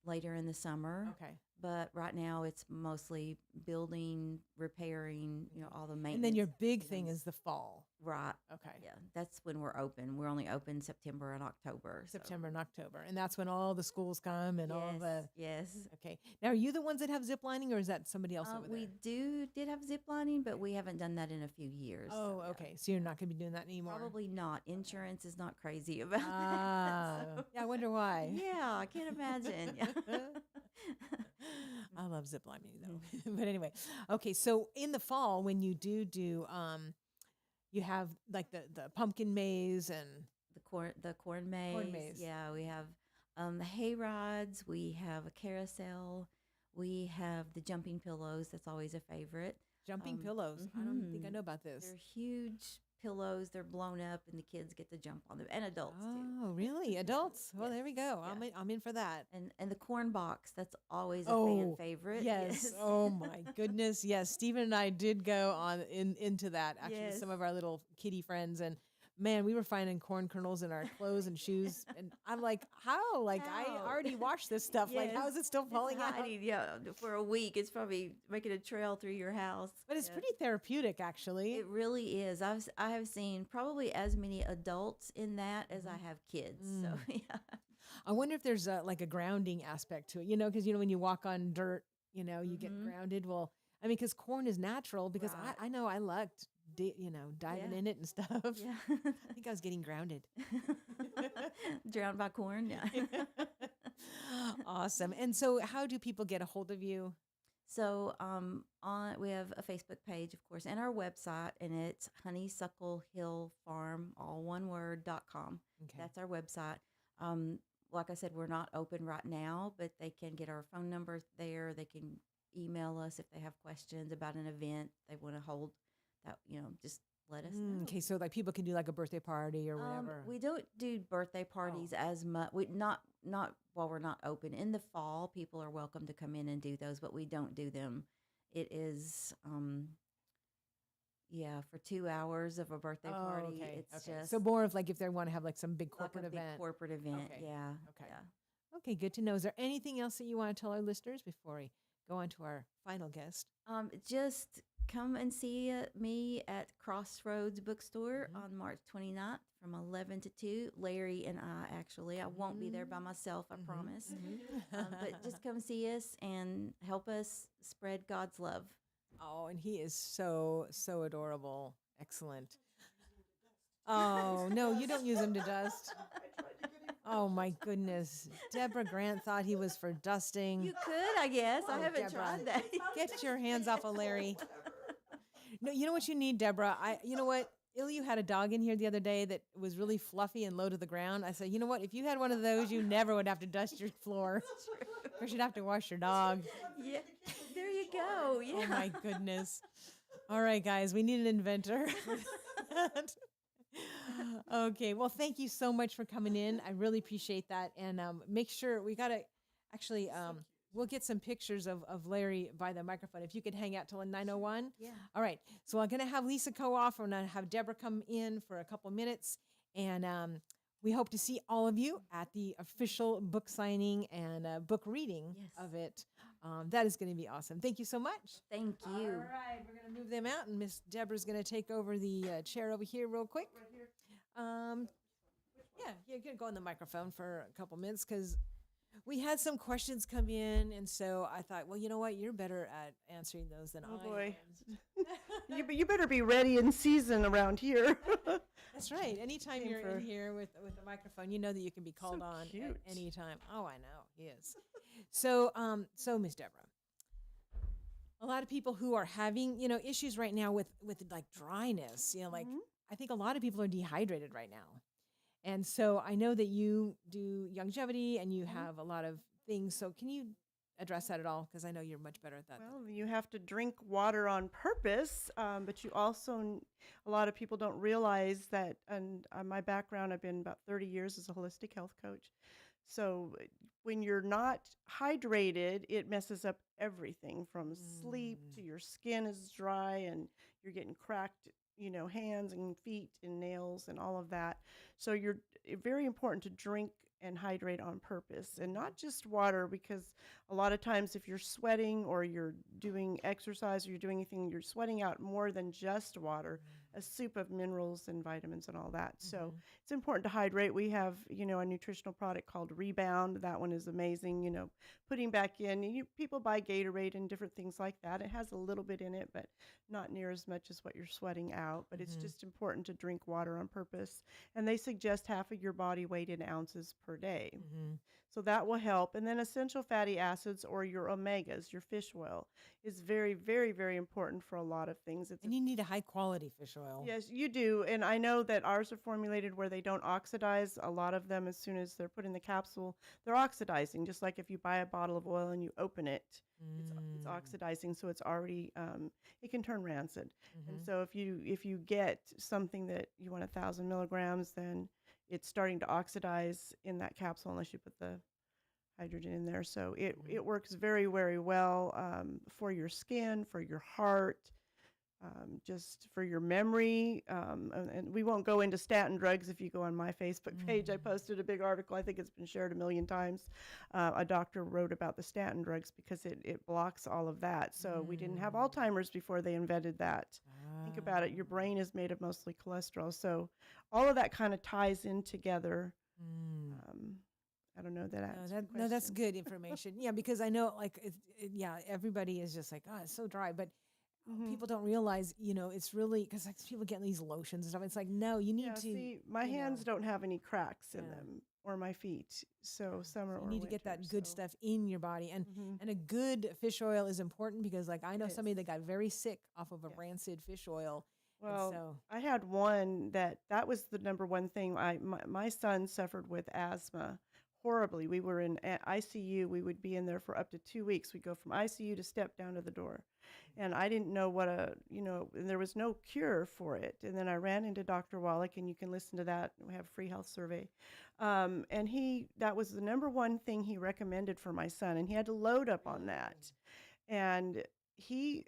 [SPEAKER 6] later in the summer.
[SPEAKER 1] Okay.
[SPEAKER 6] But right now it's mostly building, repairing, all the maintenance.
[SPEAKER 1] And then your big thing
[SPEAKER 6] items.
[SPEAKER 1] is the fall.
[SPEAKER 6] Right.
[SPEAKER 1] Okay.
[SPEAKER 6] Yeah, that's when we're open. We're only open September and October. so-
[SPEAKER 1] September and October. And that's when all the schools come and all the.
[SPEAKER 6] Yes.
[SPEAKER 1] Okay. Now, are you the ones that have zip lining, or is that somebody else over
[SPEAKER 6] We
[SPEAKER 1] there?
[SPEAKER 6] did have zip lining, but we haven't done that in a few years.
[SPEAKER 1] Oh,
[SPEAKER 6] so, yeah.
[SPEAKER 1] okay. So you're not going to be doing that anymore?
[SPEAKER 6] Probably not. Insurance is not crazy about
[SPEAKER 1] Ah,
[SPEAKER 6] that. so-
[SPEAKER 1] yeah, I wonder why.
[SPEAKER 6] Yeah, I can't imagine. Yeah.
[SPEAKER 1] I love zip lining though. But anyway, okay. So in the fall, when you do, you have like the pumpkin maze and
[SPEAKER 6] the corn maze.
[SPEAKER 1] maze.
[SPEAKER 6] Yeah, we have the hay rides. We have a carousel. We have the jumping pillows. That's always a favorite.
[SPEAKER 1] jumping pillows. I don't think I know about this.
[SPEAKER 6] They're huge pillows. They're blown up, and the kids get to jump on them, and adults too.
[SPEAKER 1] Oh, really? Adults? Well, there we go.
[SPEAKER 6] Yeah.
[SPEAKER 1] I'm in for that.
[SPEAKER 6] And the corn box. That's always a
[SPEAKER 1] Oh,
[SPEAKER 6] fan favorite.
[SPEAKER 1] Yes. Oh my goodness. Yes. Stephen and I did go into that. Actually, with
[SPEAKER 6] Yes.
[SPEAKER 1] some of our little kitty friends, and man, we were finding corn kernels in our clothes and shoes. And I'm like, how? Like, I
[SPEAKER 6] How?
[SPEAKER 1] already washed this stuff. Like, how is it still
[SPEAKER 6] It's
[SPEAKER 1] falling out?
[SPEAKER 6] hiding, yeah, for a week. It's probably making a trail through your house.
[SPEAKER 1] But it's
[SPEAKER 6] Yeah.
[SPEAKER 1] pretty therapeutic, actually.
[SPEAKER 6] It really is. I have seen probably as many adults in that as I have kids. So yeah.
[SPEAKER 1] I wonder if there's like a grounding aspect to it, because, when you walk on dirt, you get grounded. Well, I mean, because corn is natural, because
[SPEAKER 6] Right.
[SPEAKER 1] I know I liked, diving
[SPEAKER 6] Yeah.
[SPEAKER 1] in it and stuff.
[SPEAKER 6] Yeah.
[SPEAKER 1] I think I was getting grounded.
[SPEAKER 6] Drowned by corn. Yeah.
[SPEAKER 1] Awesome. And so how do people get a hold of you?
[SPEAKER 6] So on we have a Facebook page, of course, and our website, and it's Honeysuckle Hill Farm, all one word.com.
[SPEAKER 1] Okay.
[SPEAKER 6] That's our website. Like I said, we're not open right now, but they can get our phone number there. They can email us if they have questions about an event they want to hold. That just let us know.
[SPEAKER 1] Okay, so like people can do like a birthday party or whatever.
[SPEAKER 6] We don't do birthday parties as much. We not while we're not open. In the fall, people are welcome to come in and do those, but we don't do them. It is for 2 hours of a birthday party.
[SPEAKER 1] Okay.
[SPEAKER 6] It's
[SPEAKER 1] okay.
[SPEAKER 6] just
[SPEAKER 1] So more of like if they want to have like some big
[SPEAKER 6] like
[SPEAKER 1] corporate
[SPEAKER 6] a big
[SPEAKER 1] event.
[SPEAKER 6] corporate event.
[SPEAKER 1] Okay.
[SPEAKER 6] Yeah.
[SPEAKER 1] Okay.
[SPEAKER 6] Yeah.
[SPEAKER 1] Okay, good to know. Is there anything else that you want to tell our listeners before we go on to our final guest?
[SPEAKER 6] Just come and see me at Crossroads Bookstore
[SPEAKER 1] Mm-hmm.
[SPEAKER 6] on March 29th from 11 to 2. Larry and I won't be there by myself, I promise. But just come see us and help us spread God's love.
[SPEAKER 1] Oh, and he is so, so adorable. Excellent. Oh, no, you don't use him to dust. Oh, my goodness. Deborah Grant thought he was for dusting.
[SPEAKER 6] You could, I guess. I
[SPEAKER 1] Oh,
[SPEAKER 6] haven't
[SPEAKER 1] Deborah.
[SPEAKER 6] tried that.
[SPEAKER 1] Get your hands off of Larry. No, you know what you need, Deborah? You know what? Ilyu had a dog in here the other day that was really fluffy and low to the ground. I said, you know what? If you had one of those, you never would have to dust your floor. Or you'd have to wash your dog.
[SPEAKER 6] Yeah, there you go. Yeah.
[SPEAKER 1] Oh, my goodness. All right, guys, we need an inventor. Okay, well, thank you so much for coming in. I really appreciate that. And make sure we got to actually, we'll get some pictures of Larry by the microphone. If you could hang out till 9:01.
[SPEAKER 6] Yeah.
[SPEAKER 1] All right. So I'm going to have Lisa go off. We're going to have Deborah come in for a couple minutes. And we hope to see all of you at the official book signing and book reading of it. That is going to be awesome. Thank you so much.
[SPEAKER 6] Thank you.
[SPEAKER 1] All right, we're going to move them out, and Miss Deborah's going to take over the chair over here real quick. Yeah, you're going to go on the microphone for a couple minutes because we had some questions come in, and so I thought, well, you know what? You're better at answering those than
[SPEAKER 2] Oh
[SPEAKER 1] I
[SPEAKER 2] boy.
[SPEAKER 1] am.
[SPEAKER 2] You better be ready in season around here.
[SPEAKER 1] That's right. Anytime
[SPEAKER 2] Came
[SPEAKER 1] you're
[SPEAKER 2] for-
[SPEAKER 1] in here with the microphone, you know that you can be called on at
[SPEAKER 2] cute.
[SPEAKER 1] any time. Oh, I know. He is. So Miss Deborah, a lot of people who are having, issues right now with like dryness, like I think a lot of people are dehydrated right now. And so I know that you do longevity and you have a lot of things. So can you address that at all? Because I know you're much better at that.
[SPEAKER 2] Well, you have to drink water on purpose, but you also, a lot of people don't realize that, and my background, I've been about 30 years as a holistic health coach. So when you're not hydrated, it messes up everything from sleep to your skin is dry and you're getting cracked, hands and feet and nails and all of that. So you're very important to drink and hydrate on purpose, and not just water, because a lot of times if you're sweating or you're doing exercise or you're doing anything, you're sweating out more than just water, a soup of minerals and vitamins and all that. So it's important to hydrate. We have, a nutritional product called Rebound. That one is amazing, putting back in. People buy Gatorade and different things like that. It has a little bit in it, but not near as much as what you're sweating out. But it's just important to drink water on purpose. And they suggest half of your body weight in ounces per day. So that will help. And then essential fatty acids, or your omegas, your fish oil, is very, very, very important for a lot of things. It's
[SPEAKER 1] And you need a high quality fish oil.
[SPEAKER 2] Yes, you do. And I know that ours are formulated where they don't oxidize. A lot of them, as soon as they're put in the capsule, they're oxidizing. Just like if you buy a bottle of oil and you open it, it's oxidizing. So it's already, it can turn rancid. And so if you get something that you want 1,000 milligrams, then it's starting to oxidize in that capsule unless you put the hydrogen in there. So it works very, very well for your skin, for your heart, just for your memory. And we won't go into statin drugs. If you go on my Facebook page, I posted a big article. I think it's been shared a million times. A doctor wrote about the statin drugs because it blocks all of that. So we didn't have Alzheimer's before they invented that. Think about it. Your brain is made of mostly cholesterol. So all of that kind of ties in together. I don't know that answers the
[SPEAKER 1] No, that's
[SPEAKER 2] question.
[SPEAKER 1] good information. Yeah, because I know, like, yeah, everybody is just like, oh, it's so dry, but people don't realize, it's really because like people get these lotions and stuff. It's like, no, you need
[SPEAKER 2] Yeah,
[SPEAKER 1] to.
[SPEAKER 2] see, my
[SPEAKER 1] you know,
[SPEAKER 2] hands don't have any cracks in
[SPEAKER 1] Yeah.
[SPEAKER 2] them, or my feet. So summer
[SPEAKER 1] so
[SPEAKER 2] or
[SPEAKER 1] you need to get
[SPEAKER 2] winter,
[SPEAKER 1] that good
[SPEAKER 2] so.
[SPEAKER 1] stuff in your body, and
[SPEAKER 2] Mhm.
[SPEAKER 1] and a good fish oil is important because, like, I know
[SPEAKER 2] It
[SPEAKER 1] somebody
[SPEAKER 2] is.
[SPEAKER 1] that got very sick off of a
[SPEAKER 2] Yes.
[SPEAKER 1] rancid fish oil, and
[SPEAKER 2] Well,
[SPEAKER 1] so
[SPEAKER 2] I had one that was the number one thing. My son suffered with asthma horribly. We were in ICU. We would be in there for up to 2 weeks. We'd go from ICU to step down to the door. And I didn't know and there was no cure for it. And then I ran into Dr. Wallach, and you can listen to that. We have a free health survey. And that was the number one thing he recommended for my son. And he had to load up on that. And he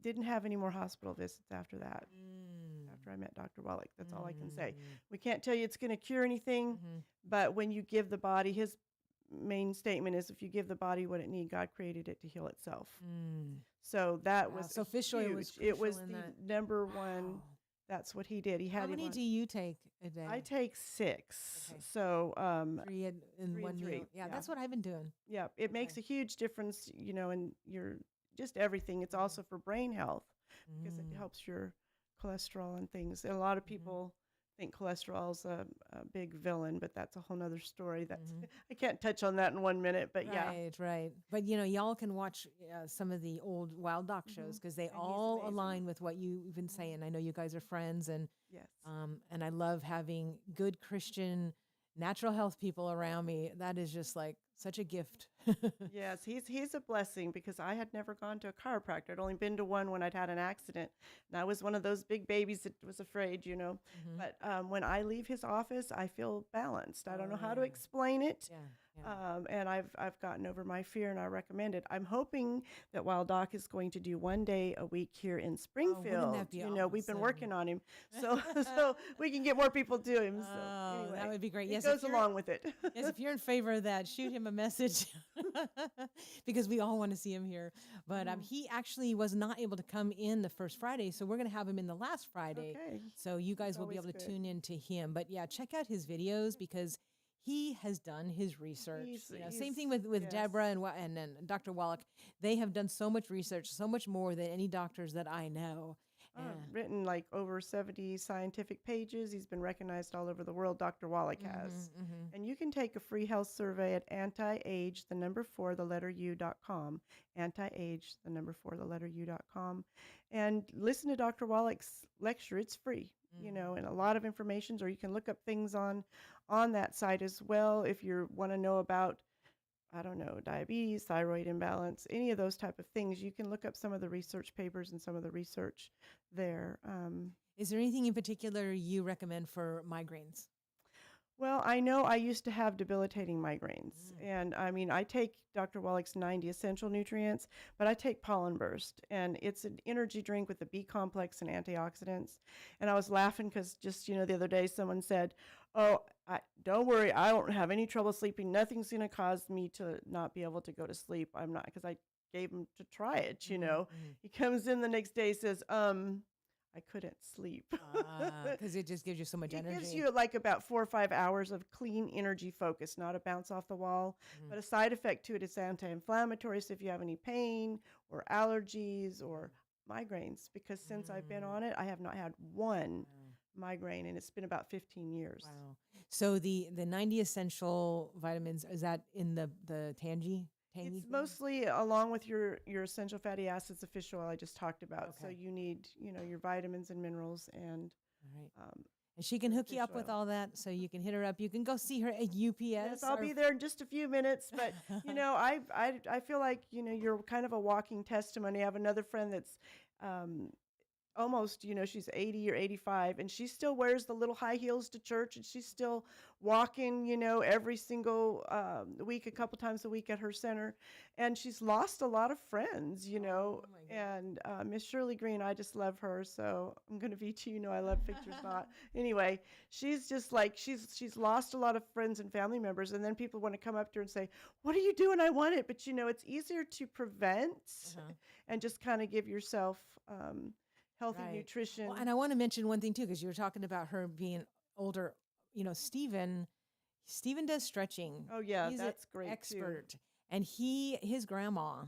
[SPEAKER 2] didn't have any more hospital visits after that. After I met Dr. Wallach, that's all I can say. We can't tell you it's going to cure anything, but when you give the body, his main statement is, if you give the body what it needs, God created it to heal itself. So that
[SPEAKER 1] Wow,
[SPEAKER 2] was
[SPEAKER 1] so fish oil was
[SPEAKER 2] huge. It was
[SPEAKER 1] crucial in
[SPEAKER 2] the
[SPEAKER 1] that.
[SPEAKER 2] number one.
[SPEAKER 1] Wow.
[SPEAKER 2] That's what he did. He had
[SPEAKER 1] How
[SPEAKER 2] him
[SPEAKER 1] many
[SPEAKER 2] on-
[SPEAKER 1] do you take a day?
[SPEAKER 2] I take 6.
[SPEAKER 1] Okay.
[SPEAKER 2] So
[SPEAKER 1] 3 in
[SPEAKER 2] 3 and
[SPEAKER 1] one
[SPEAKER 2] 3,
[SPEAKER 1] meal. Yeah,
[SPEAKER 2] yeah.
[SPEAKER 1] that's what I've been doing.
[SPEAKER 2] yeah, it makes a huge difference, in your just everything. It's also for brain health because it helps your cholesterol and things. And a lot of people think cholesterol's a big villain, but that's a whole nother story. That's I can't touch on that in 1 minute, but yeah.
[SPEAKER 1] Right. But y'all can watch some of the old Wild Doc shows because they
[SPEAKER 2] And he's
[SPEAKER 1] all
[SPEAKER 2] amazing.
[SPEAKER 1] align with what you've been saying. I know you guys are friends, and
[SPEAKER 2] Yes.
[SPEAKER 1] and I love having good Christian natural health people around me. That is just like such a gift.
[SPEAKER 2] Yes, he's a blessing because I had never gone to a chiropractor. I'd only been to one when I'd had an accident, and I was one of those big babies that was afraid. But when I leave his office, I feel balanced. I don't know how to explain it.
[SPEAKER 1] Yeah.
[SPEAKER 2] And I've gotten over my fear, and I recommend it. I'm hoping that Wild Doc is going to do 1 day a week here in Springfield.
[SPEAKER 1] be
[SPEAKER 2] We've been
[SPEAKER 1] awesome?
[SPEAKER 2] working on him, so we can get more people to him. So
[SPEAKER 1] Oh,
[SPEAKER 2] anyway,
[SPEAKER 1] that would be great.
[SPEAKER 2] It
[SPEAKER 1] Yes, if
[SPEAKER 2] goes
[SPEAKER 1] you're-
[SPEAKER 2] along with it.
[SPEAKER 1] Yes, if you're in favor of that, shoot him a message because we all want to see him here. But he actually was not able to come in the first Friday, so we're going to have him in the last Friday.
[SPEAKER 2] Okay.
[SPEAKER 1] So you guys will be
[SPEAKER 2] always
[SPEAKER 1] able to
[SPEAKER 2] good.
[SPEAKER 1] tune in to him. But yeah, check out his videos because he has done his research. Same thing with
[SPEAKER 2] yes.
[SPEAKER 1] Deborah and then Dr. Wallach. They have done so much research, so much more than any doctors that I know.
[SPEAKER 2] Written like over 70 scientific pages. He's been recognized all over the world, Dr. Wallach has. And you can take a free health survey at anti-age, the number 4, the letter U.com, anti-age, the number 4, the letter U.com, and listen to Dr. Wallach's lecture. It's free, and a lot of information, or you can look up things on that site as well if you want to know about, I don't know, diabetes, thyroid imbalance, any of those type of things. You can look up some of the research papers and some of the research there.
[SPEAKER 1] Is there anything in particular you recommend for migraines?
[SPEAKER 2] Well, I know I used to have debilitating migraines. And I mean, I take Dr. Wallach's 90 essential nutrients, but I take Pollen Burst. And it's an energy drink with the B complex and antioxidants. And I was laughing because just, the other day someone said, oh, don't worry, I don't have any trouble sleeping. Nothing's going to cause me to not be able to go to sleep. I'm not, because I gave him to try it, He comes in the next day, says, I couldn't sleep.
[SPEAKER 1] Because it just gives you so much
[SPEAKER 2] It
[SPEAKER 1] energy.
[SPEAKER 2] gives you like about 4 or 5 hours of clean energy focus, not a bounce off the wall. But a side effect to it is anti-inflammatory. So if you have any pain or allergies or migraines, because since I've been on it, I have not had one migraine, and it's been about 15 years.
[SPEAKER 1] Wow. So the 90 essential vitamins, is that in the tangy? Tangy
[SPEAKER 2] It's
[SPEAKER 1] thing?
[SPEAKER 2] mostly along with your essential fatty acids, the fish oil I just talked about. So
[SPEAKER 1] Okay.
[SPEAKER 2] you need, your vitamins and minerals and
[SPEAKER 1] All right. And she can hook you
[SPEAKER 2] fish
[SPEAKER 1] up with
[SPEAKER 2] oil.
[SPEAKER 1] all that, so you can hit her up. You can go see her at UPS.
[SPEAKER 2] Yes, I'll
[SPEAKER 1] or-
[SPEAKER 2] be there in just a few minutes. But I feel like you're kind of a walking testimony. I have another friend that's almost, she's 80 or 85, and she still wears the little high heels to church, and she's still walking, every single week, a couple times a week at her center. And she's lost a lot of friends,
[SPEAKER 1] Oh my God.
[SPEAKER 2] and Miss Shirley Green, I just love her. So I'm going to be too, I love pictures not. Anyway, she's just like, she's lost a lot of friends and family members. And then people want to come up to her and say, what are you doing? I want it. But, it's easier to prevent
[SPEAKER 1] Uh-huh.
[SPEAKER 2] and just kind of give yourself healthy
[SPEAKER 1] Right.
[SPEAKER 2] nutrition.
[SPEAKER 1] Well, and I want to mention one thing too, because you were talking about her being older. Stephen does stretching.
[SPEAKER 2] Oh, yeah,
[SPEAKER 1] He's
[SPEAKER 2] that's
[SPEAKER 1] an
[SPEAKER 2] great, too.
[SPEAKER 1] expert, and his grandma,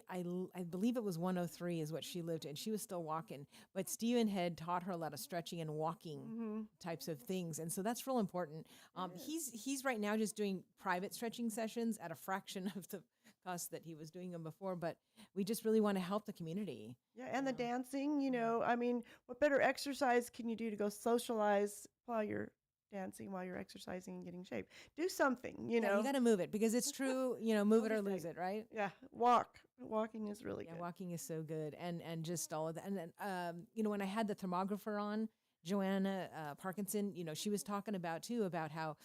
[SPEAKER 1] I believe it was 103 is what she lived in. She was still walking, but Stephen had taught her a lot of stretching and walking types of things, and so that's real important. He's right now just doing private stretching sessions at a fraction of the cost that he was doing them before, but we just really want to help the community.
[SPEAKER 2] Yeah, and the dancing, I mean, what better exercise can you do to go socialize while you're dancing, while you're exercising and getting shape? Do something,
[SPEAKER 1] Yeah, you got to move it because it's true, move it or lose
[SPEAKER 2] Everything.
[SPEAKER 1] it, right?
[SPEAKER 2] Yeah, walking is really
[SPEAKER 1] Yeah,
[SPEAKER 2] good.
[SPEAKER 1] walking is so good, and just all of that. And then, when I had the thermographer on, Joanna Parkinson, she was talking about too about how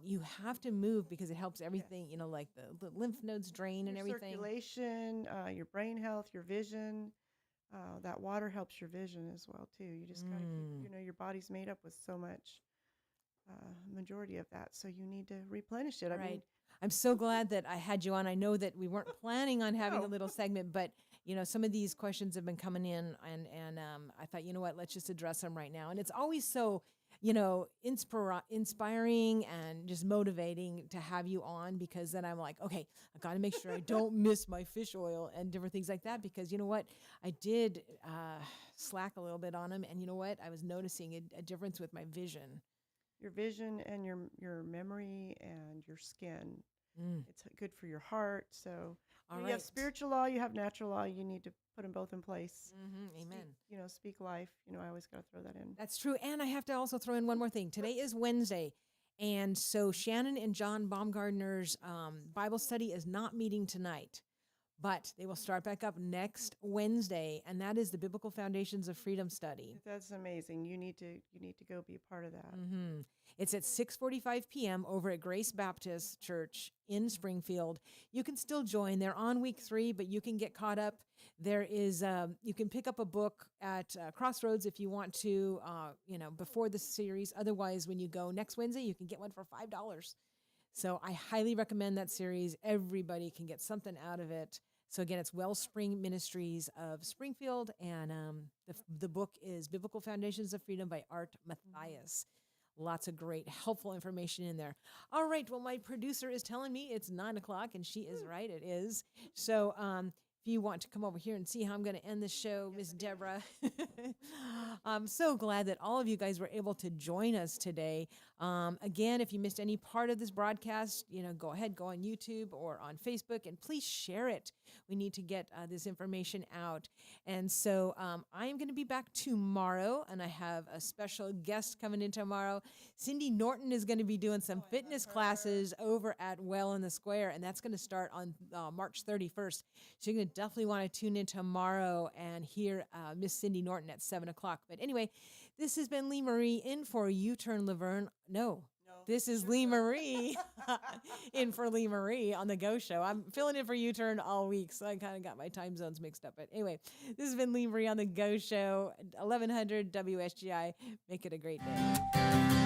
[SPEAKER 1] you have to move because it helps everything, like the lymph nodes drain and
[SPEAKER 2] Your
[SPEAKER 1] everything.
[SPEAKER 2] circulation, your brain health, your vision. That water helps your vision as well too. You just gotta keep, your body's made up with so much, majority of that, so you need to replenish it. I
[SPEAKER 1] Right.
[SPEAKER 2] mean,
[SPEAKER 1] I'm so glad that I had you on. I know that we weren't planning on having a
[SPEAKER 2] No.
[SPEAKER 1] little segment, but some of these questions have been coming in, and I thought, you know what, let's just address them right now. And it's always so, inspiring and just motivating to have you on, because then I'm like, okay, I got to make sure I don't miss my fish oil and different things like that, because you know what, I did slack a little bit on them, and you know what, I was noticing a difference with my vision.
[SPEAKER 2] your vision and your memory and your skin.
[SPEAKER 1] Mm.
[SPEAKER 2] It's good for your heart. So
[SPEAKER 1] All
[SPEAKER 2] you
[SPEAKER 1] right.
[SPEAKER 2] have spiritual law, you have natural law. You need to put them both in place.
[SPEAKER 1] Amen.
[SPEAKER 2] Speak life. I always got to throw that in.
[SPEAKER 1] That's true. And I have to also throw in one more thing. Today is Wednesday. And so Shannon and John Baumgartner's Bible study is not meeting tonight, but they will start back up next Wednesday. And that is the Biblical Foundations of Freedom study.
[SPEAKER 2] That's amazing. You need to go be a part of that.
[SPEAKER 1] It's at 6:45 p.m. over at Grace Baptist Church in Springfield. You can still join. They're on week 3, but you can get caught up. There is, you can pick up a book at Crossroads if you want to, before the series. Otherwise, when you go next Wednesday, you can get one for $5. So I highly recommend that series. Everybody can get something out of it. So again, it's Wellspring Ministries of Springfield, and the book is Biblical Foundations of Freedom by Art Matthias. Lots of great, helpful information in there. All right. Well, my producer is telling me it's 9:00, and she is right. It is. So if you want to come over here and see how I'm going to end the show, Miss Deborah, I'm so glad that all of you guys were able to join us today. Again, if you missed any part of this broadcast, go ahead, go on YouTube or on Facebook, and please share it. We need to get this information out. And so I am going to be back tomorrow, and I have a special guest coming in tomorrow. Cindy Norton is going to be doing some fitness classes over at Well in the Square, and that's going to start on March 31st. So you're going to definitely want to tune in tomorrow and hear Miss Cindy Norton at 7 o'clock. But anyway, this has been Lee Marie in for U-Turn Laverne. No. This is Lee Marie in for Lee Marie on the Go Show. I'm filling in for U-Turn all week, so I kind of got my time zones mixed up. But anyway, this has been Lee Marie on the Go Show, 1100 WSGI. Make it a great day.